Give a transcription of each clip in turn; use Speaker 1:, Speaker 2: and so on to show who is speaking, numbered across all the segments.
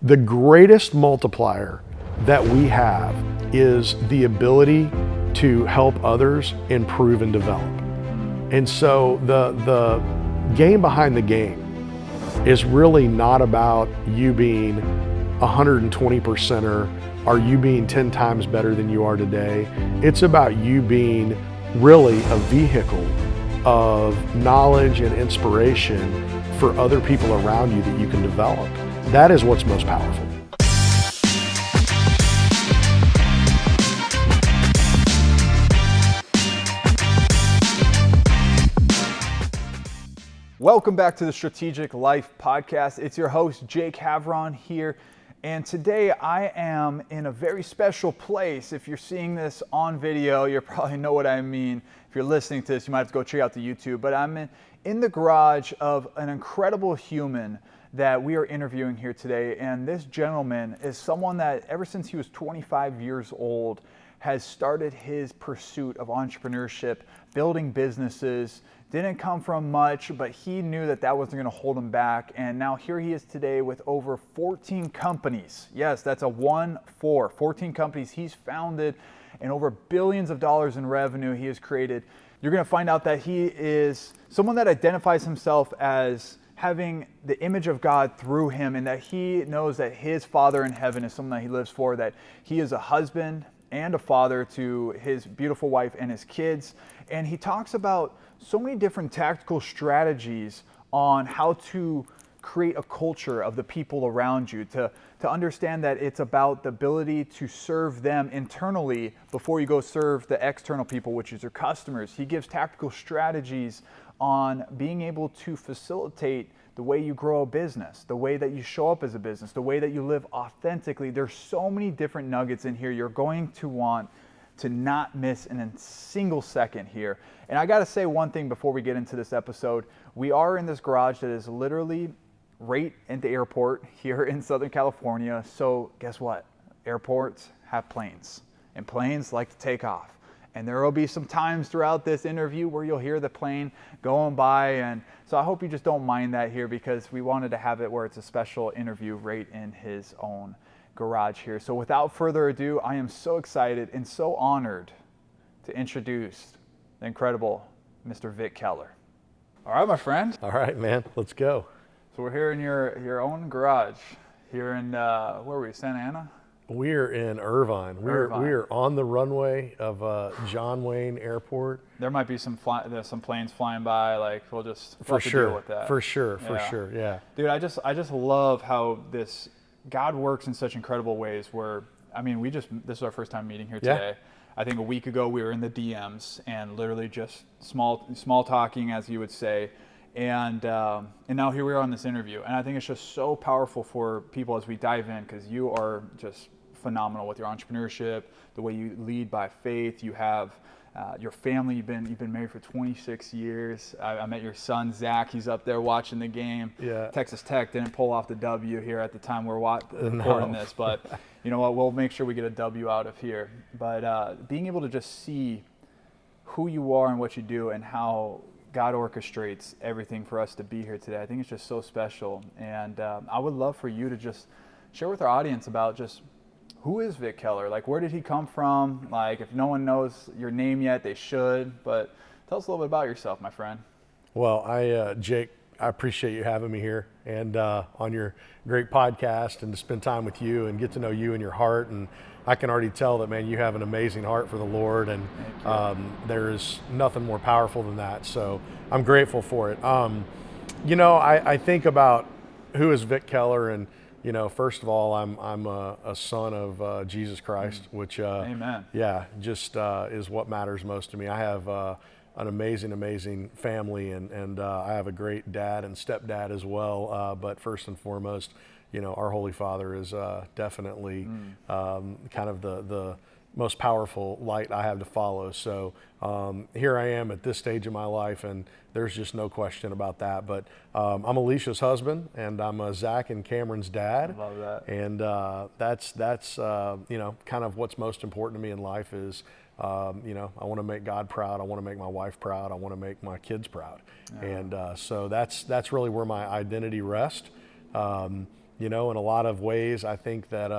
Speaker 1: The greatest multiplier that we have is the ability to help others improve and develop. And so the game behind the game is really not about you being 120%er or you being 10 times better than you are today. It's about you being really a vehicle of knowledge and inspiration for other people around you that you can develop. That is what's most powerful.
Speaker 2: Welcome back to the Strategic Life Podcast. It's your host, Jake Havron here. And today I am in a very special place. If you're seeing this on video, you probably know what I mean. If you're listening to this, you might have to go check out the YouTube. But I'm in the garage of an incredible human that we are interviewing here today. And this gentleman is someone that ever since he was 25 years old has started his pursuit of entrepreneurship, building businesses. Didn't come from much, but he knew that that wasn't going to hold him back. And now here he is today with over 14 companies. Yes, that's a 14 companies he's founded and over billions of dollars in revenue he has created. You're going to find out that he is someone that identifies himself as having the image of God through him, and that he knows that his Father in heaven is someone that he lives for, that he is a husband and a father to his beautiful wife and his kids. And he talks about so many different tactical strategies on how to create a culture of the people around you, to understand that it's about the ability to serve them internally before you go serve the external people, which is your customers. He gives tactical strategies on being able to facilitate the way you grow a business, the way that you show up as a business, the way that you live authentically. There's so many different nuggets in here you're going to want to not miss in a single second here. And I gotta say one thing before we get into this episode. We are in this garage that is literally right at the airport here in Southern California. So guess what? Airports have planes, and planes like to take off. And there will be some times throughout this interview where you'll hear the plane going by. And so I hope you just don't mind that here, because we wanted to have it where it's a special interview right in his own garage here. So without further ado, I am so excited and so honored to introduce the incredible Mr. Vic Keller. All right, my friend.
Speaker 1: All right, man, let's go.
Speaker 2: So we're here in your own garage here in, where are we, Santa Ana?
Speaker 1: We're in Irvine. We're on the runway of John Wayne Airport.
Speaker 2: There might be some planes flying by. Like we'll just
Speaker 1: for sure
Speaker 2: deal with that.
Speaker 1: For sure, yeah.
Speaker 2: Dude, I just love how this God works in such incredible ways. Where I mean, this is our first time meeting here today. Yeah. I think a week ago we were in the DMs and literally just small talking, as you would say. And now here we are on this interview, and I think it's just so powerful for people as we dive in, because you are just phenomenal with your entrepreneurship, the way you lead by faith. You have your family. You've been married for 26 years. I met your son Zach. He's up there watching the game.
Speaker 1: Yeah.
Speaker 2: Texas Tech didn't pull off the W here at the time we're recording this, but you know what? We'll make sure we get a W out of here. But being able to just see who you are and what you do and how God orchestrates everything for us to be here today, I think it's just so special. And I would love for you to just share with our audience about just who is Vic Keller? Like, where did he come from? Like, if no one knows your name yet, they should. But tell us a little bit about yourself, my friend.
Speaker 1: Well, Jake, I appreciate you having me here and on your great podcast, and to spend time with you and get to know you and your heart. And I can already tell that, man, you have an amazing heart for the Lord, and there is nothing more powerful than that. So I'm grateful for it. I think about who is Vic Keller, and first of all, I'm a son of Jesus Christ, which
Speaker 2: Amen.
Speaker 1: Yeah, just is what matters most to me. I have an amazing family, and I have a great dad and stepdad as well. But first and foremost, our Holy Father is definitely kind of the most powerful light I have to follow. So here I am at this stage of my life, and there's just no question about that. But I'm Alicia's husband, and I'm Zach and Cameron's dad.
Speaker 2: I love that.
Speaker 1: And that's kind of what's most important to me in life is, I want to make God proud. I want to make my wife proud. I want to make my kids proud. Yeah. And so that's really where my identity rests. in a lot of ways, I think that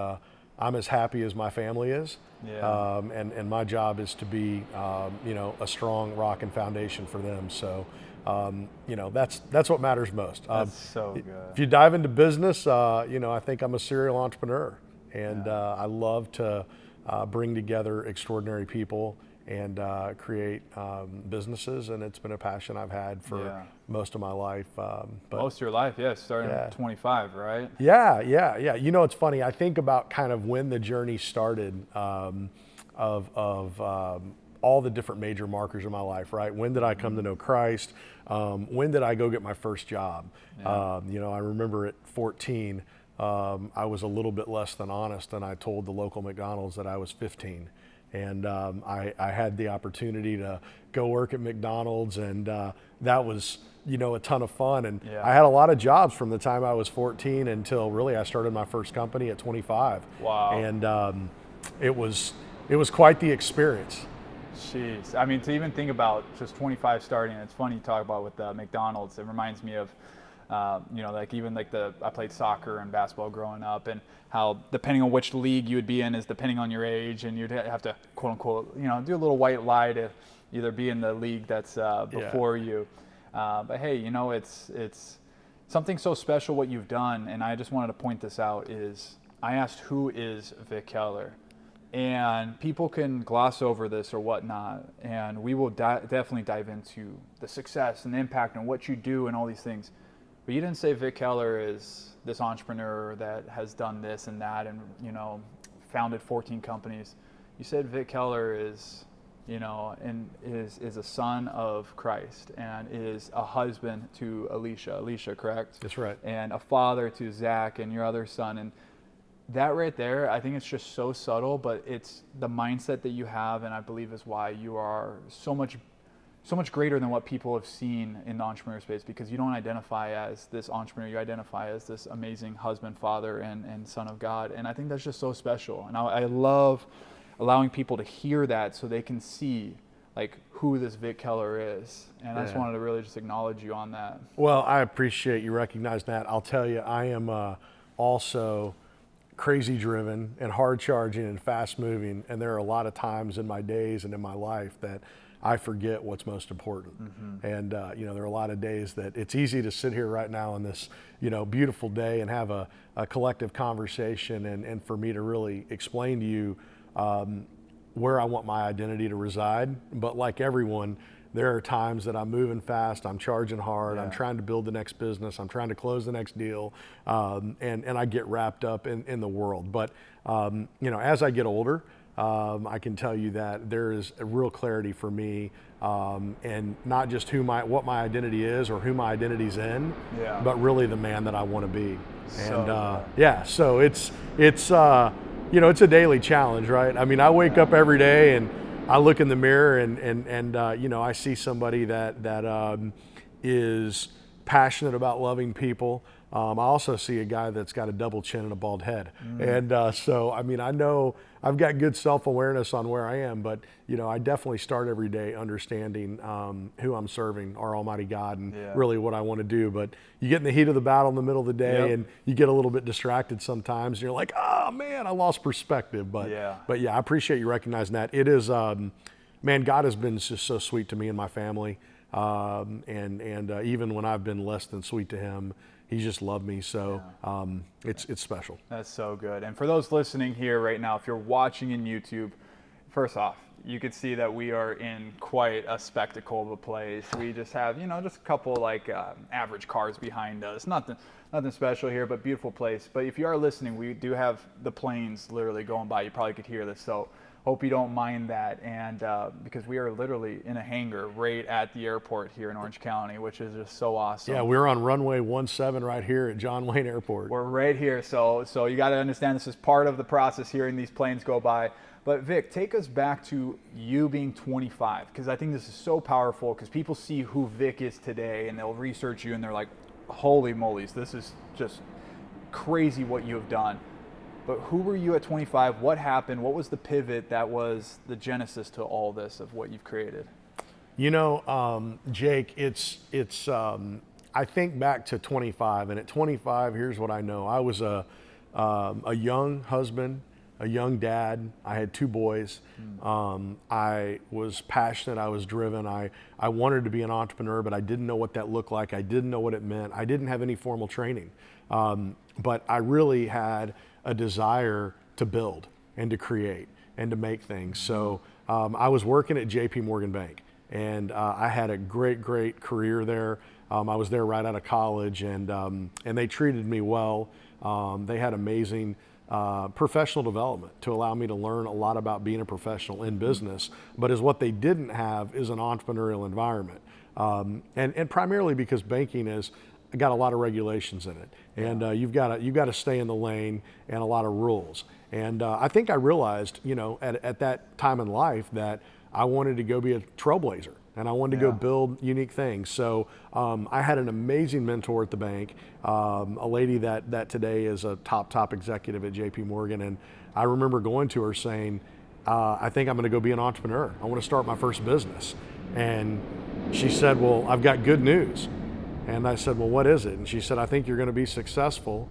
Speaker 1: I'm as happy as my family is.
Speaker 2: Yeah.
Speaker 1: And my job is to be, a strong rock and foundation for them. So, that's what matters most.
Speaker 2: That's so good.
Speaker 1: If you dive into business, I think I'm a serial entrepreneur, and I love to bring together extraordinary people and create businesses, and it's been a passion I've had for most of my life. But
Speaker 2: most of your life, starting at 25, right?
Speaker 1: Yeah. It's funny. I think about kind of when the journey started of all the different major markers in my life, right? When did I come to know Christ? When did I go get my first job? I remember at 14, I was a little bit less than honest, and I told the local McDonald's that I was 15. And I had the opportunity to go work at McDonald's, and that was, a ton of fun. And I had a lot of jobs from the time I was 14 until really I started my first company at 25.
Speaker 2: Wow.
Speaker 1: And it was quite the experience.
Speaker 2: Jeez. I mean, to even think about just 25 starting, it's funny you talk about with McDonald's. It reminds me of, I played soccer and basketball growing up, and how depending on which league you would be in is depending on your age, and you'd have to quote unquote, do a little white lie to either be in the league that's before you. But hey, it's something so special what you've done, and I just wanted to point this out is I asked who is Vic Keller. And people can gloss over this or whatnot, and we will definitely dive into the success and the impact and what you do and all these things. But you didn't say Vic Keller is this entrepreneur that has done this and that and, founded 14 companies. You said Vic Keller is, and is a son of Christ and is a husband to Alicia. Alicia, correct?
Speaker 1: That's right.
Speaker 2: And a father to Zach and your other son. And that right there, I think it's just so subtle, but it's the mindset that you have, and I believe is why you are so much greater than what people have seen in the entrepreneur space, because you don't identify as this entrepreneur, you identify as this amazing husband, father, and son of God. And I think that's just so special. And I love allowing people to hear that so they can see who this Vic Keller is. And I just wanted to really just acknowledge you on that.
Speaker 1: Well, I appreciate you recognizing that. I'll tell you, I am also crazy driven and hard charging and fast moving, and there are a lot of times in my days and in my life that I forget what's most important. Mm-hmm. And there are a lot of days that it's easy to sit here right now on this beautiful day and have a collective conversation, and for me to really explain to you where I want my identity to reside. But like everyone, there are times that I'm moving fast, I'm charging hard, I'm trying to build the next business, I'm trying to close the next deal, and I get wrapped up in the world. But as I get older, I can tell you that there is a real clarity for me, and not just what my identity is or who my identity's in, but really the man that I want to be. So it's a daily challenge, right? I mean, I wake up every day and I look in the mirror and I see somebody that is passionate about loving people. I also see a guy that's got a double chin and a bald head. And I know I've got good self-awareness on where I am, but I definitely start every day understanding who I'm serving, our Almighty God, and really what I want to do. But you get in the heat of the battle in the middle of the day, and you get a little bit distracted sometimes, and you're like, oh man, I lost perspective. But I appreciate you recognizing that. It is, man, God has been just so sweet to me and my family, and even when I've been less than sweet to Him, He's just loved me, so it's special.
Speaker 2: That's so good. And for those listening here right now, if you're watching in YouTube, first off, you can see that we are in quite a spectacle of a place. We just have, just a couple average cars behind us. Nothing special here, but beautiful place. But if you are listening, we do have the planes literally going by. You probably could hear this, so hope you don't mind that. And because we are literally in a hangar right at the airport here in Orange County, which is just so awesome.
Speaker 1: Yeah, we're on runway 17 right here at John Wayne Airport.
Speaker 2: We're right here, so you got to understand this is part of the process hearing these planes go by. But Vic, take us back to you being 25, because I think this is so powerful, because people see who Vic is today and they'll research you and they're like, holy moly's, this is just crazy what you have done. But who were you at 25? What happened? What was the pivot that was the genesis to all this of what you've created?
Speaker 1: Jake, it's I think back to 25, and at 25, here's what I know. I was a young husband, a young dad. I had 2 boys. I was passionate. I was driven. I wanted to be an entrepreneur, but I didn't know what that looked like. I didn't know what it meant. I didn't have any formal training. But I really had a desire to build and to create and to make things. So I was working at JP Morgan Bank, and I had a great career there. I was there right out of college, and they treated me well. They had amazing professional development to allow me to learn a lot about being a professional in business. But is what they didn't have is an entrepreneurial environment, and primarily because banking is got a lot of regulations in it, and you've got to stay in the lane and a lot of rules. And I think I realized, at that time in life that I wanted to go be a trailblazer, and I wanted to go build unique things. So I had an amazing mentor at the bank, a lady that today is a top executive at JP Morgan. And I remember going to her saying, I think I'm going to go be an entrepreneur. I want to start my first business. And she said, well, I've got good news. And I said, well, what is it? And she said, I think you're going to be successful.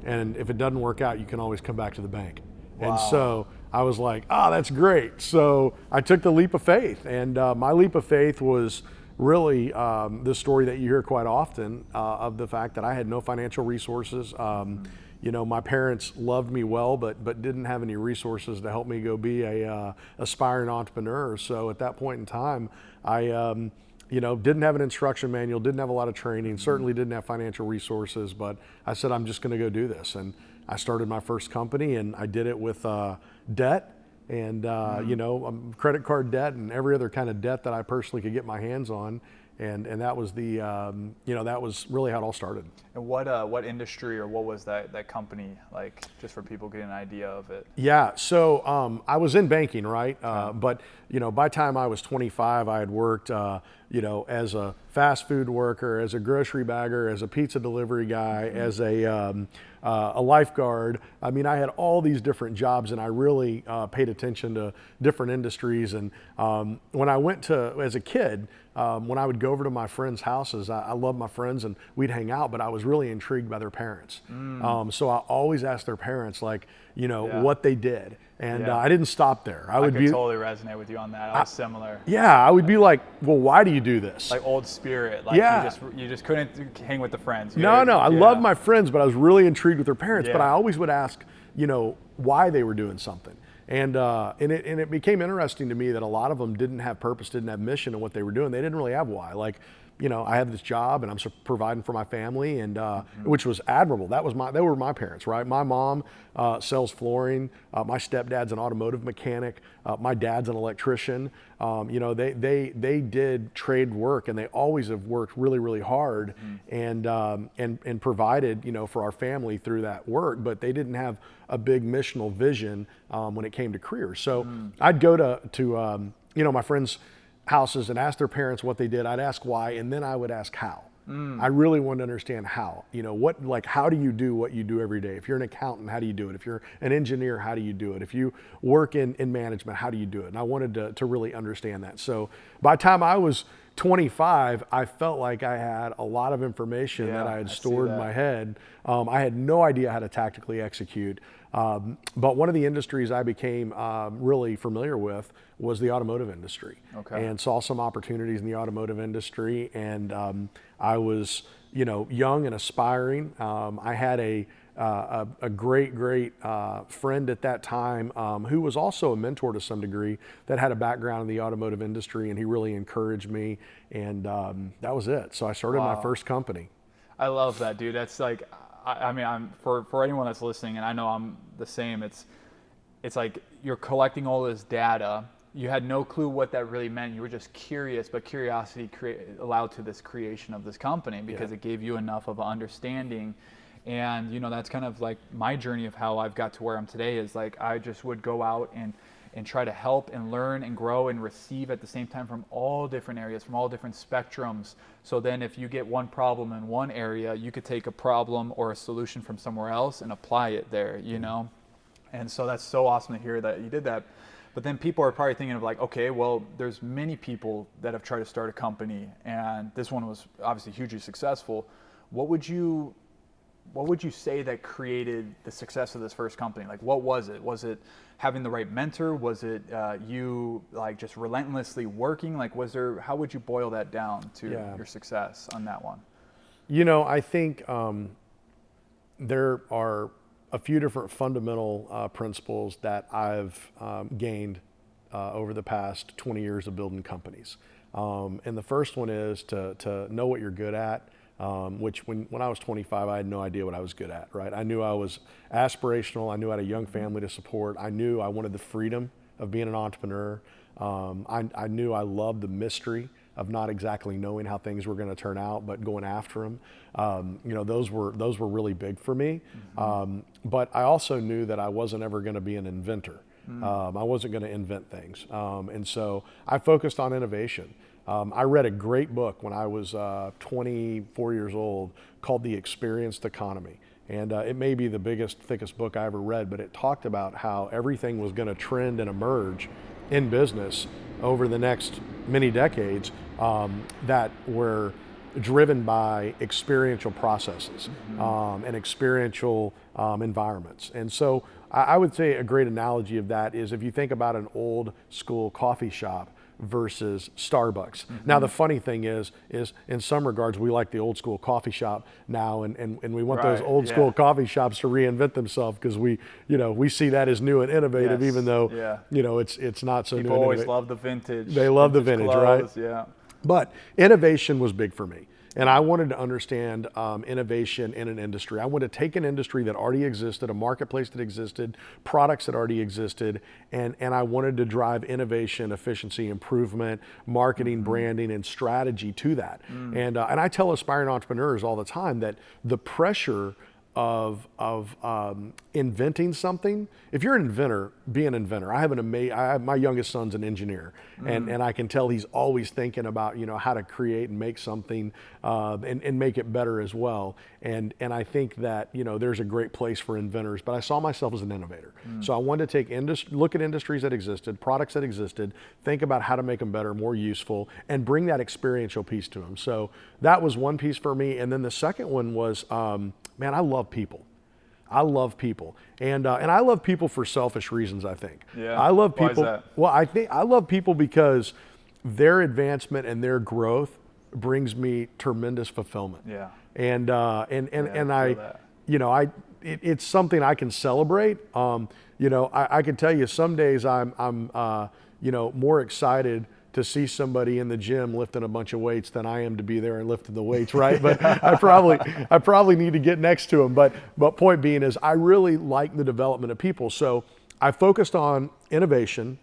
Speaker 1: And if it doesn't work out, you can always come back to the bank. Wow. And so I was like, that's great. So I took the leap of faith. And my leap of faith was really the story that you hear quite often of the fact that I had no financial resources. My parents loved me well, but didn't have any resources to help me go be a aspiring entrepreneur. So at that point in time, I didn't have an instruction manual, didn't have a lot of training, certainly didn't have financial resources, but I said, I'm just going to go do this. And I started my first company, and I did it with debt and, credit card debt and every other kind of debt that I personally could get my hands on. And that was that was really how it all started.
Speaker 2: And what industry or what was that company like, just for people getting an idea of it?
Speaker 1: Yeah, so I was in banking, right? But by the time I was 25, I had worked as a fast food worker, as a grocery bagger, as a pizza delivery guy, as a lifeguard. I mean, I had all these different jobs, and I really paid attention to different industries. And when I went as a kid, when I would go over to my friends' houses, I loved my friends and we'd hang out, but I was really intrigued by their parents. So I always asked their parents, what they did. And I didn't stop there.
Speaker 2: I could totally resonate with you on that. I was similar.
Speaker 1: Yeah, I would be like, well, why do you do this?
Speaker 2: Like old spirit. Like you just couldn't hang with the friends.
Speaker 1: No, I loved my friends, but I was really intrigued with their parents. But I always would ask, why they were doing something. And it became interesting to me that a lot of them didn't have purpose, didn't have mission in what they were doing. They didn't really have why. Like, I had this job and I'm providing for my family, and which was admirable. They were my parents, right? My mom sells flooring. My stepdad's an automotive mechanic. My dad's an electrician. They did trade work, and they always have worked really, really hard and provided, for our family through that work. But they didn't have a big missional vision when it came to careers. So I'd go to my friends' houses and ask their parents what they did. I'd ask why, and then I would ask how. I really wanted to understand how. How do you do what you do every day? If you're an accountant, how do you do it? If you're an engineer, how do you do it? If you work in management, how do you do it? And I wanted to really understand that. So by the time I was 25, I felt like I had a lot of information that I had stored in my head. I had no idea how to tactically execute. But one of the industries I became really familiar with was the automotive industry, and saw some opportunities in the automotive industry. And I was, young and aspiring. I had a great friend at that time who was also a mentor to some degree, that had a background in the automotive industry, and he really encouraged me. And that was it. So I started my first company.
Speaker 2: I love that, dude. That's like, I'm for anyone that's listening, and I know I'm the same. It's like you're collecting all this data. You had no clue what that really meant. You were just curious, but curiosity allowed to this creation of this company, because it gave you enough of an understanding. And that's kind of like my journey of how I've got to where I'm today, is like I just would go out and try to help and learn and grow and receive at the same time from all different areas, from all different spectrums. So then if you get one problem in one area, you could take a problem or a solution from somewhere else and apply it there, And so that's so awesome to hear that you did that. But then people are probably thinking of like, okay, well, there's many people that have tried to start a company, and this one was obviously hugely successful. What would you say that created the success of this first company? Like, what was it? Was it having the right mentor? Was it you like just relentlessly working? Like, how would you boil that down to your success on that one?
Speaker 1: I think there are a few different fundamental principles that I've gained over the past 20 years of building companies. And the first one is to know what you're good at, which when I was 25, I had no idea what I was good at, right? I knew I was aspirational. I knew I had a young family to support. I knew I wanted the freedom of being an entrepreneur. I knew I loved the mystery of not exactly knowing how things were going to turn out, but going after them. Those were really big for me. But I also knew that I wasn't ever going to be an inventor. I wasn't going to invent things. And so I focused on innovation. I read a great book when I was 24 years old called The Experienced Economy. And it may be the biggest, thickest book I ever read, but it talked about how everything was going to trend and emerge in business over the next many decades that were driven by experiential processes and experiential environments. And so I would say a great analogy of that is if you think about an old school coffee shop versus Starbucks. Now the funny thing is in some regards we like the old school coffee shop now, and we want those old school coffee shops to reinvent themselves because we see that as new and innovative, even though it's not so new.
Speaker 2: People always love the vintage.
Speaker 1: They love the vintage,
Speaker 2: clothes,
Speaker 1: right?
Speaker 2: Yeah.
Speaker 1: But innovation was big for me. And I wanted to understand innovation in an industry. I wanted to take an industry that already existed, a marketplace that existed, products that already existed, and I wanted to drive innovation, efficiency, improvement, marketing, branding, and strategy to that. And I tell aspiring entrepreneurs all the time that the pressure of inventing something. If you're an inventor, be an inventor. I have my youngest son's an engineer, and I can tell he's always thinking about how to create and make something and make it better as well. And I think that there's a great place for inventors. But I saw myself as an innovator, so I wanted to look at industries that existed, products that existed, think about how to make them better, more useful, and bring that experiential piece to them. So that was one piece for me. And then the second one was, man, I love people. I love people, and I love people for selfish reasons. I think.
Speaker 2: Yeah.
Speaker 1: I love people.
Speaker 2: Why is that?
Speaker 1: Well, I think I love people because their advancement and their growth brings me tremendous fulfillment.
Speaker 2: Yeah.
Speaker 1: And
Speaker 2: I
Speaker 1: it's something I can celebrate. I can tell you some days I'm more excited to see somebody in the gym lifting a bunch of weights than I am to be there and lifting the weights, right? But I probably need to get next to them. But point being is I really like the development of people. So I focused on innovation,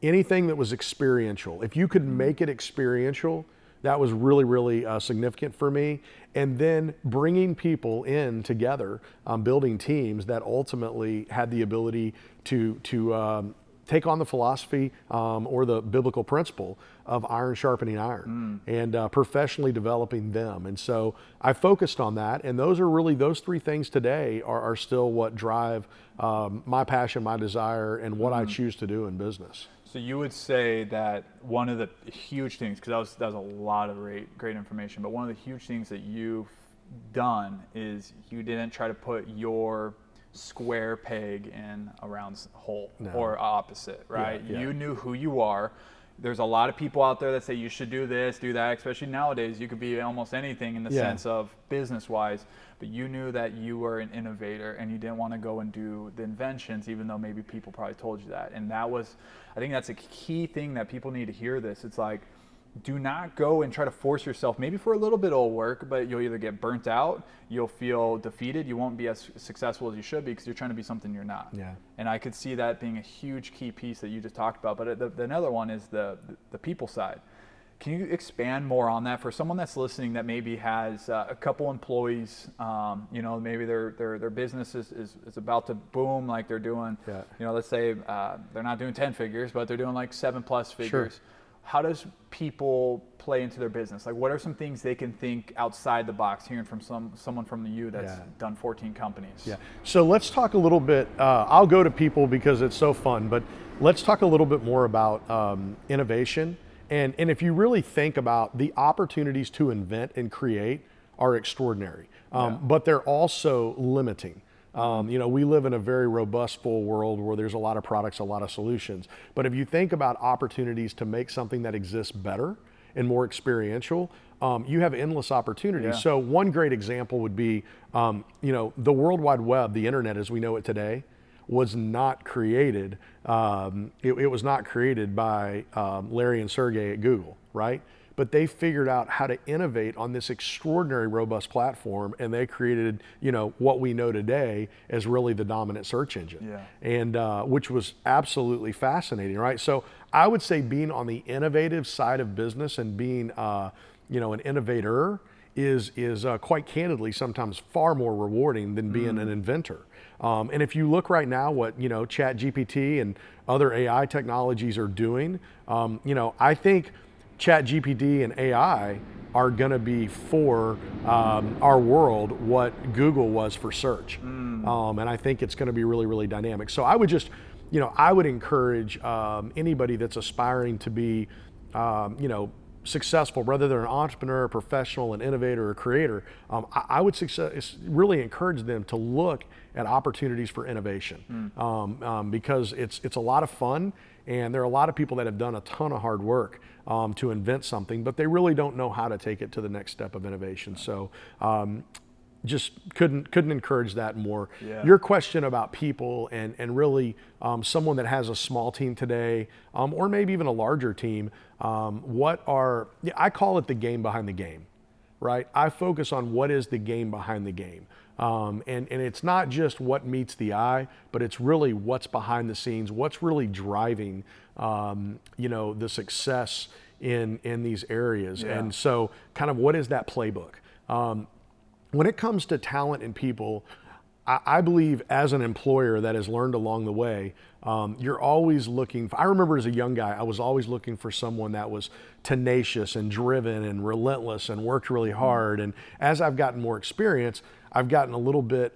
Speaker 1: anything that was experiential. If you could make it experiential, that was really, really significant for me. And then bringing people in together, building teams that ultimately had the ability to take on the philosophy or the biblical principle of iron sharpening iron and professionally developing them. And so I focused on that. And those three things today are still what drive my passion, my desire, and what I choose to do in business.
Speaker 2: So you would say that one of the huge things, because that was a lot of great information, but one of the huge things that you've done is you didn't try to put your square peg in a round hole or opposite, right?
Speaker 1: Yeah.
Speaker 2: You knew who you are. There's a lot of people out there that say you should do this, do that, especially nowadays. You could be almost anything in the sense of business-wise, but you knew that you were an innovator and you didn't want to go and do the inventions, even though maybe people probably told you that. And I think that's a key thing that people need to hear this. It's like, do not go and try to force yourself, maybe for a little bit of work, but you'll either get burnt out, you'll feel defeated, you won't be as successful as you should be because you're trying to be something you're not.
Speaker 1: Yeah.
Speaker 2: And I could see that being a huge key piece that you just talked about. But another one is the people side. Can you expand more on that for someone that's listening that maybe has a couple employees, maybe their business is about to boom, like they're doing, let's say they're not doing 10 figures, but they're doing like 7+ figures.
Speaker 1: Sure.
Speaker 2: how does people play into their business? Like, what are some things they can think outside the box, hearing from someone from you that's done 14 companies?
Speaker 1: Yeah. So let's talk a little bit, I'll go to people because it's so fun, but let's talk a little bit more about innovation. And if you really think about the opportunities to invent and create are extraordinary, but they're also limiting. We live in a very robust, full world where there's a lot of products, a lot of solutions. But if you think about opportunities to make something that exists better and more experiential, you have endless opportunities. So one great example would be, the World Wide Web, the internet as we know it today, was not created. It was not created by Larry and Sergey at Google, right? But they figured out how to innovate on this extraordinary robust platform, and they created, what we know today as really the dominant search engine, and which was absolutely fascinating, right? So I would say being on the innovative side of business and being, an innovator is quite candidly sometimes far more rewarding than being an inventor. And if you look right now what Chat GPT and other AI technologies are doing, I think Chat GPT and AI are going to be for our world what Google was for search. And I think it's going to be really, really dynamic. So I would just, I would encourage anybody that's aspiring to be, successful, whether they're an entrepreneur, a professional, an innovator, or creator, I would really encourage them to look at opportunities for innovation, because it's a lot of fun, and there are a lot of people that have done a ton of hard work to invent something, but they really don't know how to take it to the next step of innovation. So just couldn't encourage that more. Your question about people and really someone that has a small team today, or maybe even a larger team, I call it the game behind the game, right? I focus on what is the game behind the game. And it's not just what meets the eye, but it's really what's behind the scenes, what's really driving, the success in these areas. And so kind of what is that playbook? When it comes to talent and people, I believe as an employer that has learned along the way, you're always looking for, I remember as a young guy, I was always looking for someone that was tenacious and driven and relentless and worked really hard. And as I've gotten more experience, I've gotten a little bit,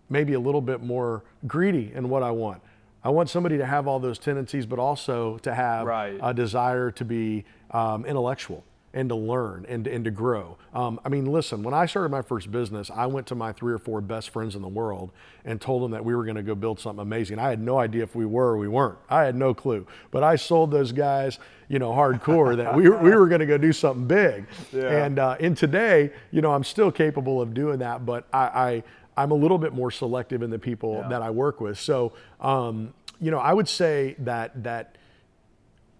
Speaker 1: maybe a little bit more greedy in what I want. I want somebody to have all those tendencies, but also to have a desire to be intellectual and to learn and to grow. Listen, when I started my first business, I went to my 3 or 4 best friends in the world and told them that we were gonna go build something amazing. I had no idea if we were or we weren't. I had no clue. But I sold those guys, hardcore that we were gonna go do something big. And today, I'm still capable of doing that, but I'm a little bit more selective in the people that I work with. So, I would say that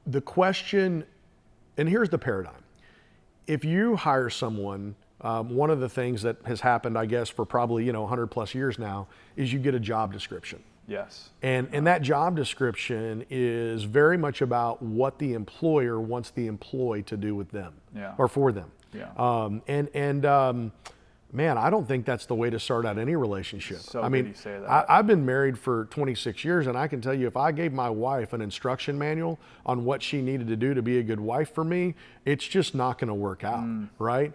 Speaker 1: the question, and here's the paradigm. If you hire someone, one of the things that has happened, I guess, for probably 100 plus years now, is you get a job description. And that job description is very much about what the employer wants the employee to do with them or for them. Man, I don't think that's the way to start out any relationship.
Speaker 2: So good you say that.
Speaker 1: I've been married for 26 years, and I can tell you, if I gave my wife an instruction manual on what she needed to do to be a good wife for me, it's just not going to work out, right?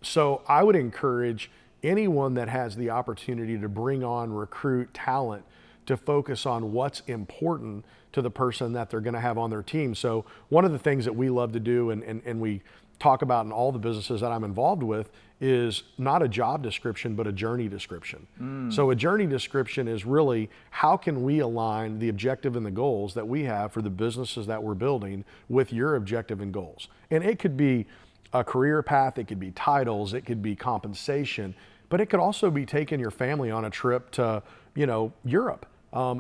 Speaker 1: So I would encourage anyone that has the opportunity to bring on, recruit talent, to focus on what's important to the person that they're going to have on their team. So one of the things that we love to do, and we talk about in all the businesses that I'm involved with, is not a job description, but a journey description. So a journey description is really, how can we align the objective and the goals that we have for the businesses that we're building with your objective and goals? And it could be a career path, it could be titles, it could be compensation, but it could also be taking your family on a trip to, Europe.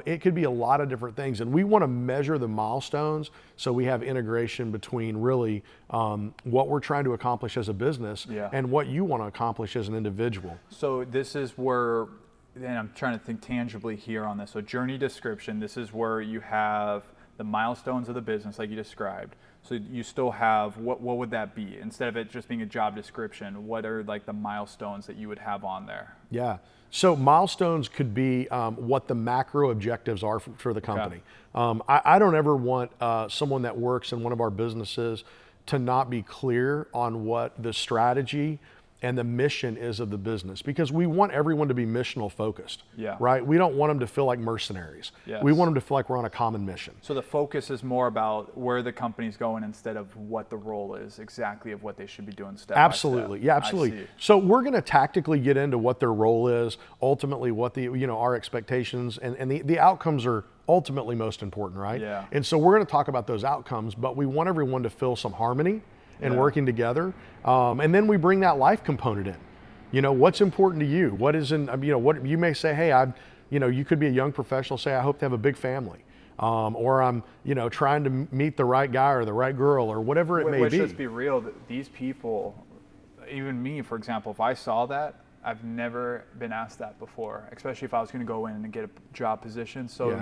Speaker 1: It could be a lot of different things, and we want to measure the milestones so we have integration between really what we're trying to accomplish as a business and what you want to accomplish as an individual.
Speaker 2: So this is where, and I'm trying to think tangibly here on this. So journey description, this is where you have the milestones of the business like you described. So you still have, what would that be? Instead of it just being a job description, what are like the milestones that you would have on there?
Speaker 1: Yeah. So milestones could be what the macro objectives are for the company.
Speaker 2: Okay.
Speaker 1: I don't ever want someone that works in one of our businesses to not be clear on what the strategy and the mission is of the business, because we want everyone to be missional focused, right? We don't want them to feel like mercenaries.
Speaker 2: Yes.
Speaker 1: We want them to feel like we're on a common mission.
Speaker 2: So the focus is more about where the company's going instead of what the role is exactly of what they should be doing step
Speaker 1: Absolutely.
Speaker 2: by step.
Speaker 1: Yeah, absolutely. So we're going to tactically get into what their role is, ultimately what the, our expectations and the outcomes are ultimately most important, right?
Speaker 2: Yeah.
Speaker 1: And so we're going to talk about those outcomes, but we want everyone to feel some harmony and working together. And then we bring that life component in. What's important to you? What is in, what you may say, hey, you could be a young professional, say, I hope to have a big family. Or I'm, trying to meet the right guy or the right girl or whatever it may be.
Speaker 2: Let's be real, these people, even me, for example, if I saw that, I've never been asked that before, especially if I was going to go in and get a job position. So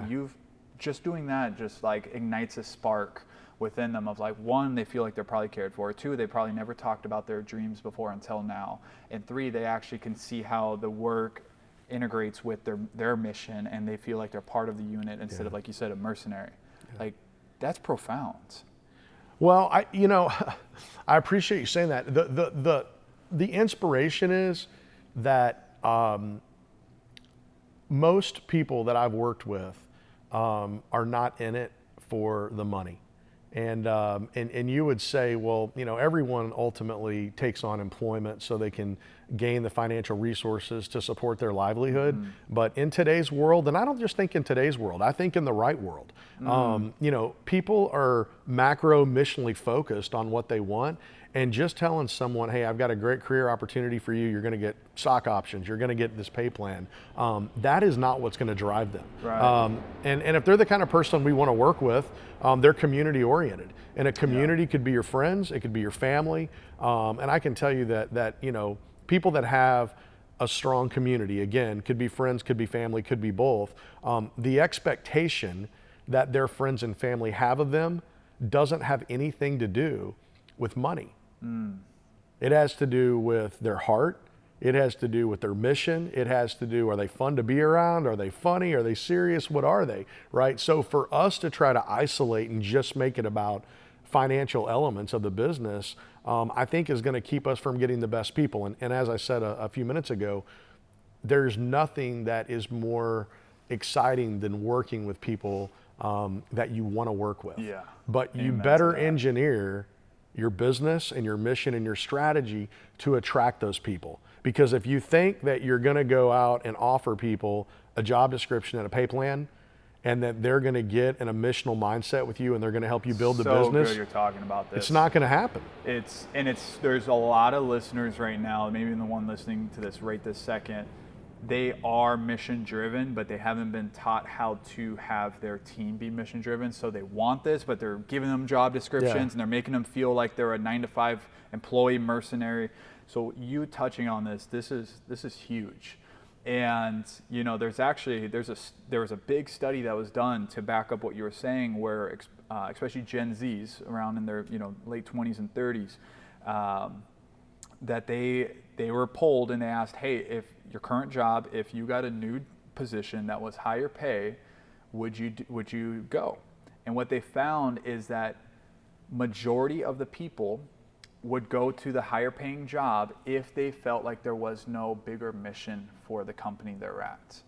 Speaker 2: just doing that just like ignites a spark within them of like, one, they feel like they're probably cared for. Two, they probably never talked about their dreams before until now. And three, they actually can see how the work integrates with their mission and they feel like they're part of the unit instead of, like you said, a mercenary. Like, that's profound.
Speaker 1: Well, I appreciate you saying that. The inspiration is that most people that I've worked with are not in it for the money. And you would say, well, everyone ultimately takes on employment so they can gain the financial resources to support their livelihood. Mm. But in today's world, and I don't just think in today's world, I think in the right world, people are macro missionally focused on what they want. And just telling someone, hey, I've got a great career opportunity for you. You're going to get stock options. You're going to get this pay plan. That is not what's going to drive them.
Speaker 2: Right.
Speaker 1: And if they're the kind of person we want to work with, they're community oriented. And a community could be your friends. It could be your family. And I can tell you that people that have a strong community, again, could be friends, could be family, could be both. The expectation that their friends and family have of them doesn't have anything to do with money. Mm. It has to do with their heart. It has to do with their mission. It has to do, are they fun to be around? Are they funny? Are they serious? What are they, right? So for us to try to isolate and just make it about financial elements of the business, I think is going to keep us from getting the best people. And as I said a few minutes ago, there's nothing that is more exciting than working with people that you want to work with.
Speaker 2: Yeah.
Speaker 1: But you better engineer your business and your mission and your strategy to attract those people. Because if you think that you're going to go out and offer people a job description and a pay plan, and that they're going to get in a missional mindset with you and they're going to help you build the business,
Speaker 2: good you're talking about this.
Speaker 1: It's not going to happen.
Speaker 2: There's a lot of listeners right now, maybe even the one listening to this right this second, they are mission driven, but they haven't been taught how to have their team be mission driven. So they want this, but they're giving them job descriptions and they're making them feel like they're a 9-to-5 employee mercenary. So you touching on this is huge. And there was a big study that was done to back up what you were saying, where especially Gen Zs around in their late 20s and 30s, that they were polled and they asked, hey, if your current job, if you got a new position that was higher pay, would you go? And what they found is that majority of the people would go to the higher paying job if they felt like there was no bigger mission for the company they're at.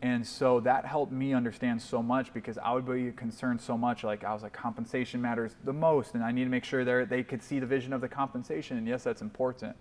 Speaker 2: And so that helped me understand so much, because I would be concerned so much. Like, I was like, compensation matters the most, and I need to make sure they could see the vision of the compensation. And yes, that's important.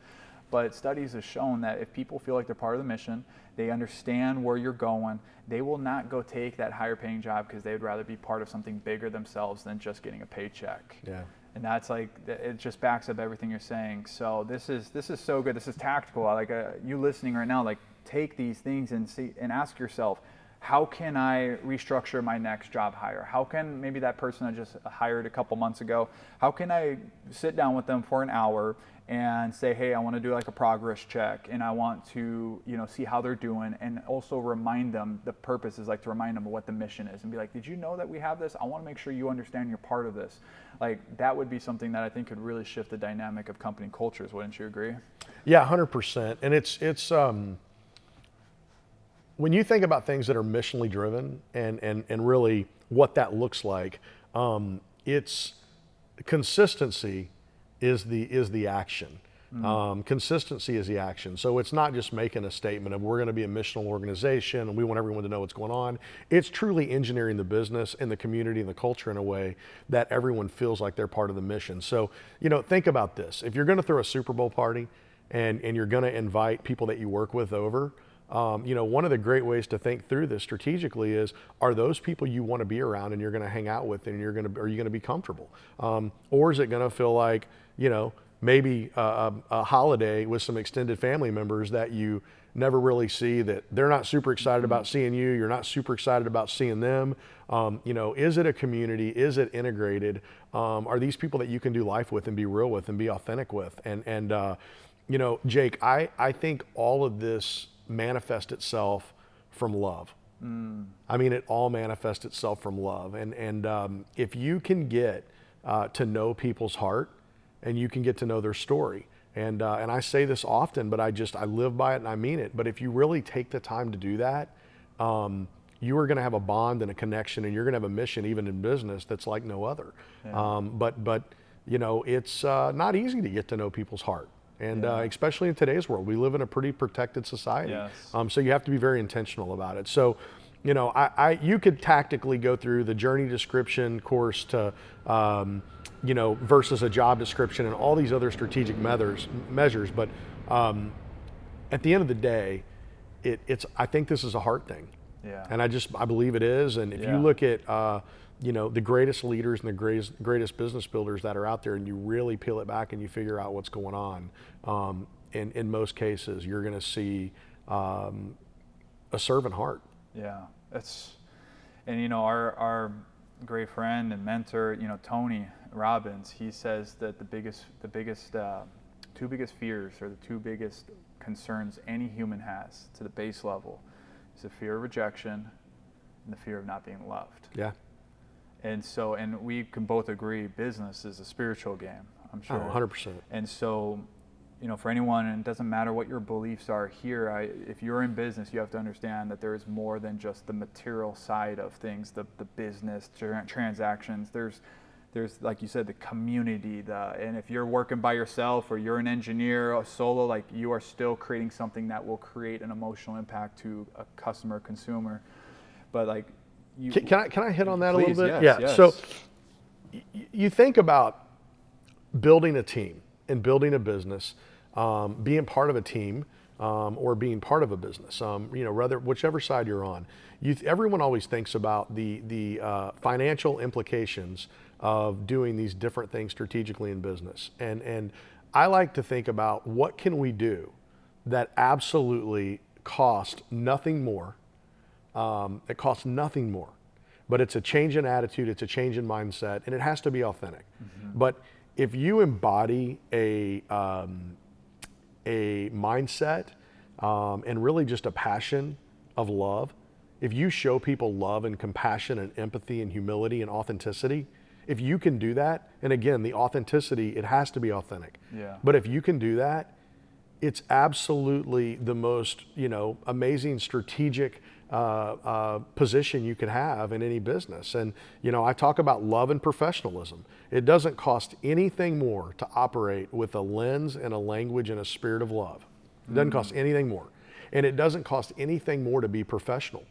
Speaker 2: But studies have shown that if people feel like they're part of the mission, they understand where you're going, they will not go take that higher paying job because they would rather be part of something bigger themselves than just getting a paycheck. Yeah. And that's like, it just backs up everything you're saying. So this is so good. This is tactical. Like you listening right now, like take these things and see and ask yourself, how can I restructure my next job hire? How can maybe that person I just hired a couple months ago, how can I sit down with them for an hour and say, hey, I want to do like a progress check, and I want to, see how they're doing, and also remind them, the purpose is like to remind them of what the mission is, and be like, did you know that we have this? I want to make sure you understand you're part of this. Like, that would be something that I think could really shift the dynamic of company cultures. Wouldn't you agree?
Speaker 1: Yeah, 100%. And it's when you think about things that are missionally driven and really what that looks like, it's consistency is the action. Consistency is the action. So it's not just making a statement of we're going to be a missional organization and we want everyone to know what's going on. It's truly engineering the business and the community and the culture in a way that everyone feels like they're part of the mission. So, think about this. If you're going to throw a Super Bowl party and you're going to invite people that you work with over, one of the great ways to think through this strategically is, are those people you want to be around and you're going to hang out with, and are you going to be comfortable? Or is it going to feel like, maybe a holiday with some extended family members that you never really see, that they're not super excited about seeing you, you're not super excited about seeing them? Is it a community? Is it integrated? Are these people that you can do life with and be real with and be authentic with? And Jake, I think all of this manifests itself from love. I mean, it all manifests itself from love. And if you can get to know people's heart, and you can get to know their story, and I say this often, but I live by it and I mean it. But if you really take the time to do that, you are going to have a bond and a connection, and you're going to have a mission, even in business, that's like no other.
Speaker 2: Yeah.
Speaker 1: But it's not easy to get to know people's heart. And especially in today's world, we live in a pretty protected society.
Speaker 2: Yes.
Speaker 1: So you have to be very intentional about it. So, you could tactically go through the journey description course to, versus a job description and all these other strategic measures. But at the end of the day, I think this is a heart thing.
Speaker 2: Yeah.
Speaker 1: And I believe it is. And if you look at, the greatest leaders and the greatest business builders that are out there, and you really peel it back and you figure out what's going on, in most cases, you're going to see a servant heart.
Speaker 2: Yeah, and our great friend and mentor, Tony Robbins, he says that the two biggest fears, or the two biggest concerns any human has to the base level, is the fear of rejection and the fear of not being loved.
Speaker 1: Yeah.
Speaker 2: And we can both agree business is a spiritual game, I'm sure.
Speaker 1: 100%.
Speaker 2: And so, for anyone, and it doesn't matter what your beliefs are here, if you're in business, you have to understand that there is more than just the material side of things, the business transactions. There's, like you said, the community, and if you're working by yourself or you're an engineer or solo, like, you are still creating something that will create an emotional impact to a customer, consumer. But like,
Speaker 1: can I hit on that
Speaker 2: please,
Speaker 1: a little bit?
Speaker 2: Yes.
Speaker 1: So you think about building a team and building a business, being part of a team, or being part of a business, whichever side you're on. Everyone always thinks about the financial implications of doing these different things strategically in business. And I like to think about, what can we do that absolutely cost nothing more. It costs nothing more, but it's a change in attitude, it's a change in mindset, and it has to be authentic. Mm-hmm. But if you embody a mindset and really just a passion of love, if you show people love and compassion and empathy and humility and authenticity, if you can do that, and again, the authenticity, it has to be authentic.
Speaker 2: Yeah.
Speaker 1: But if you can do that, it's absolutely the most, amazing strategic position you could have in any business. And, I talk about love and professionalism. It doesn't cost anything more to operate with a lens and a language and a spirit of love. It doesn't cost anything more. And it doesn't cost anything more to be professional.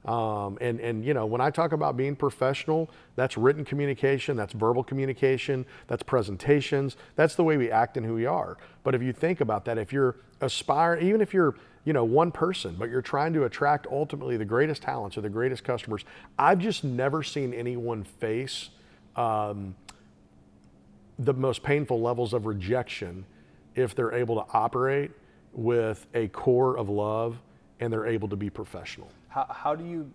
Speaker 1: When I talk about being professional, that's written communication, that's verbal communication, that's presentations, that's the way we act and who we are. But if you think about that, if you're aspiring, even if you're, one person, but you're trying to attract ultimately the greatest talents or the greatest customers, I've just never seen anyone face the most painful levels of rejection if they're able to operate with a core of love and they're able to be professional.
Speaker 2: How do you,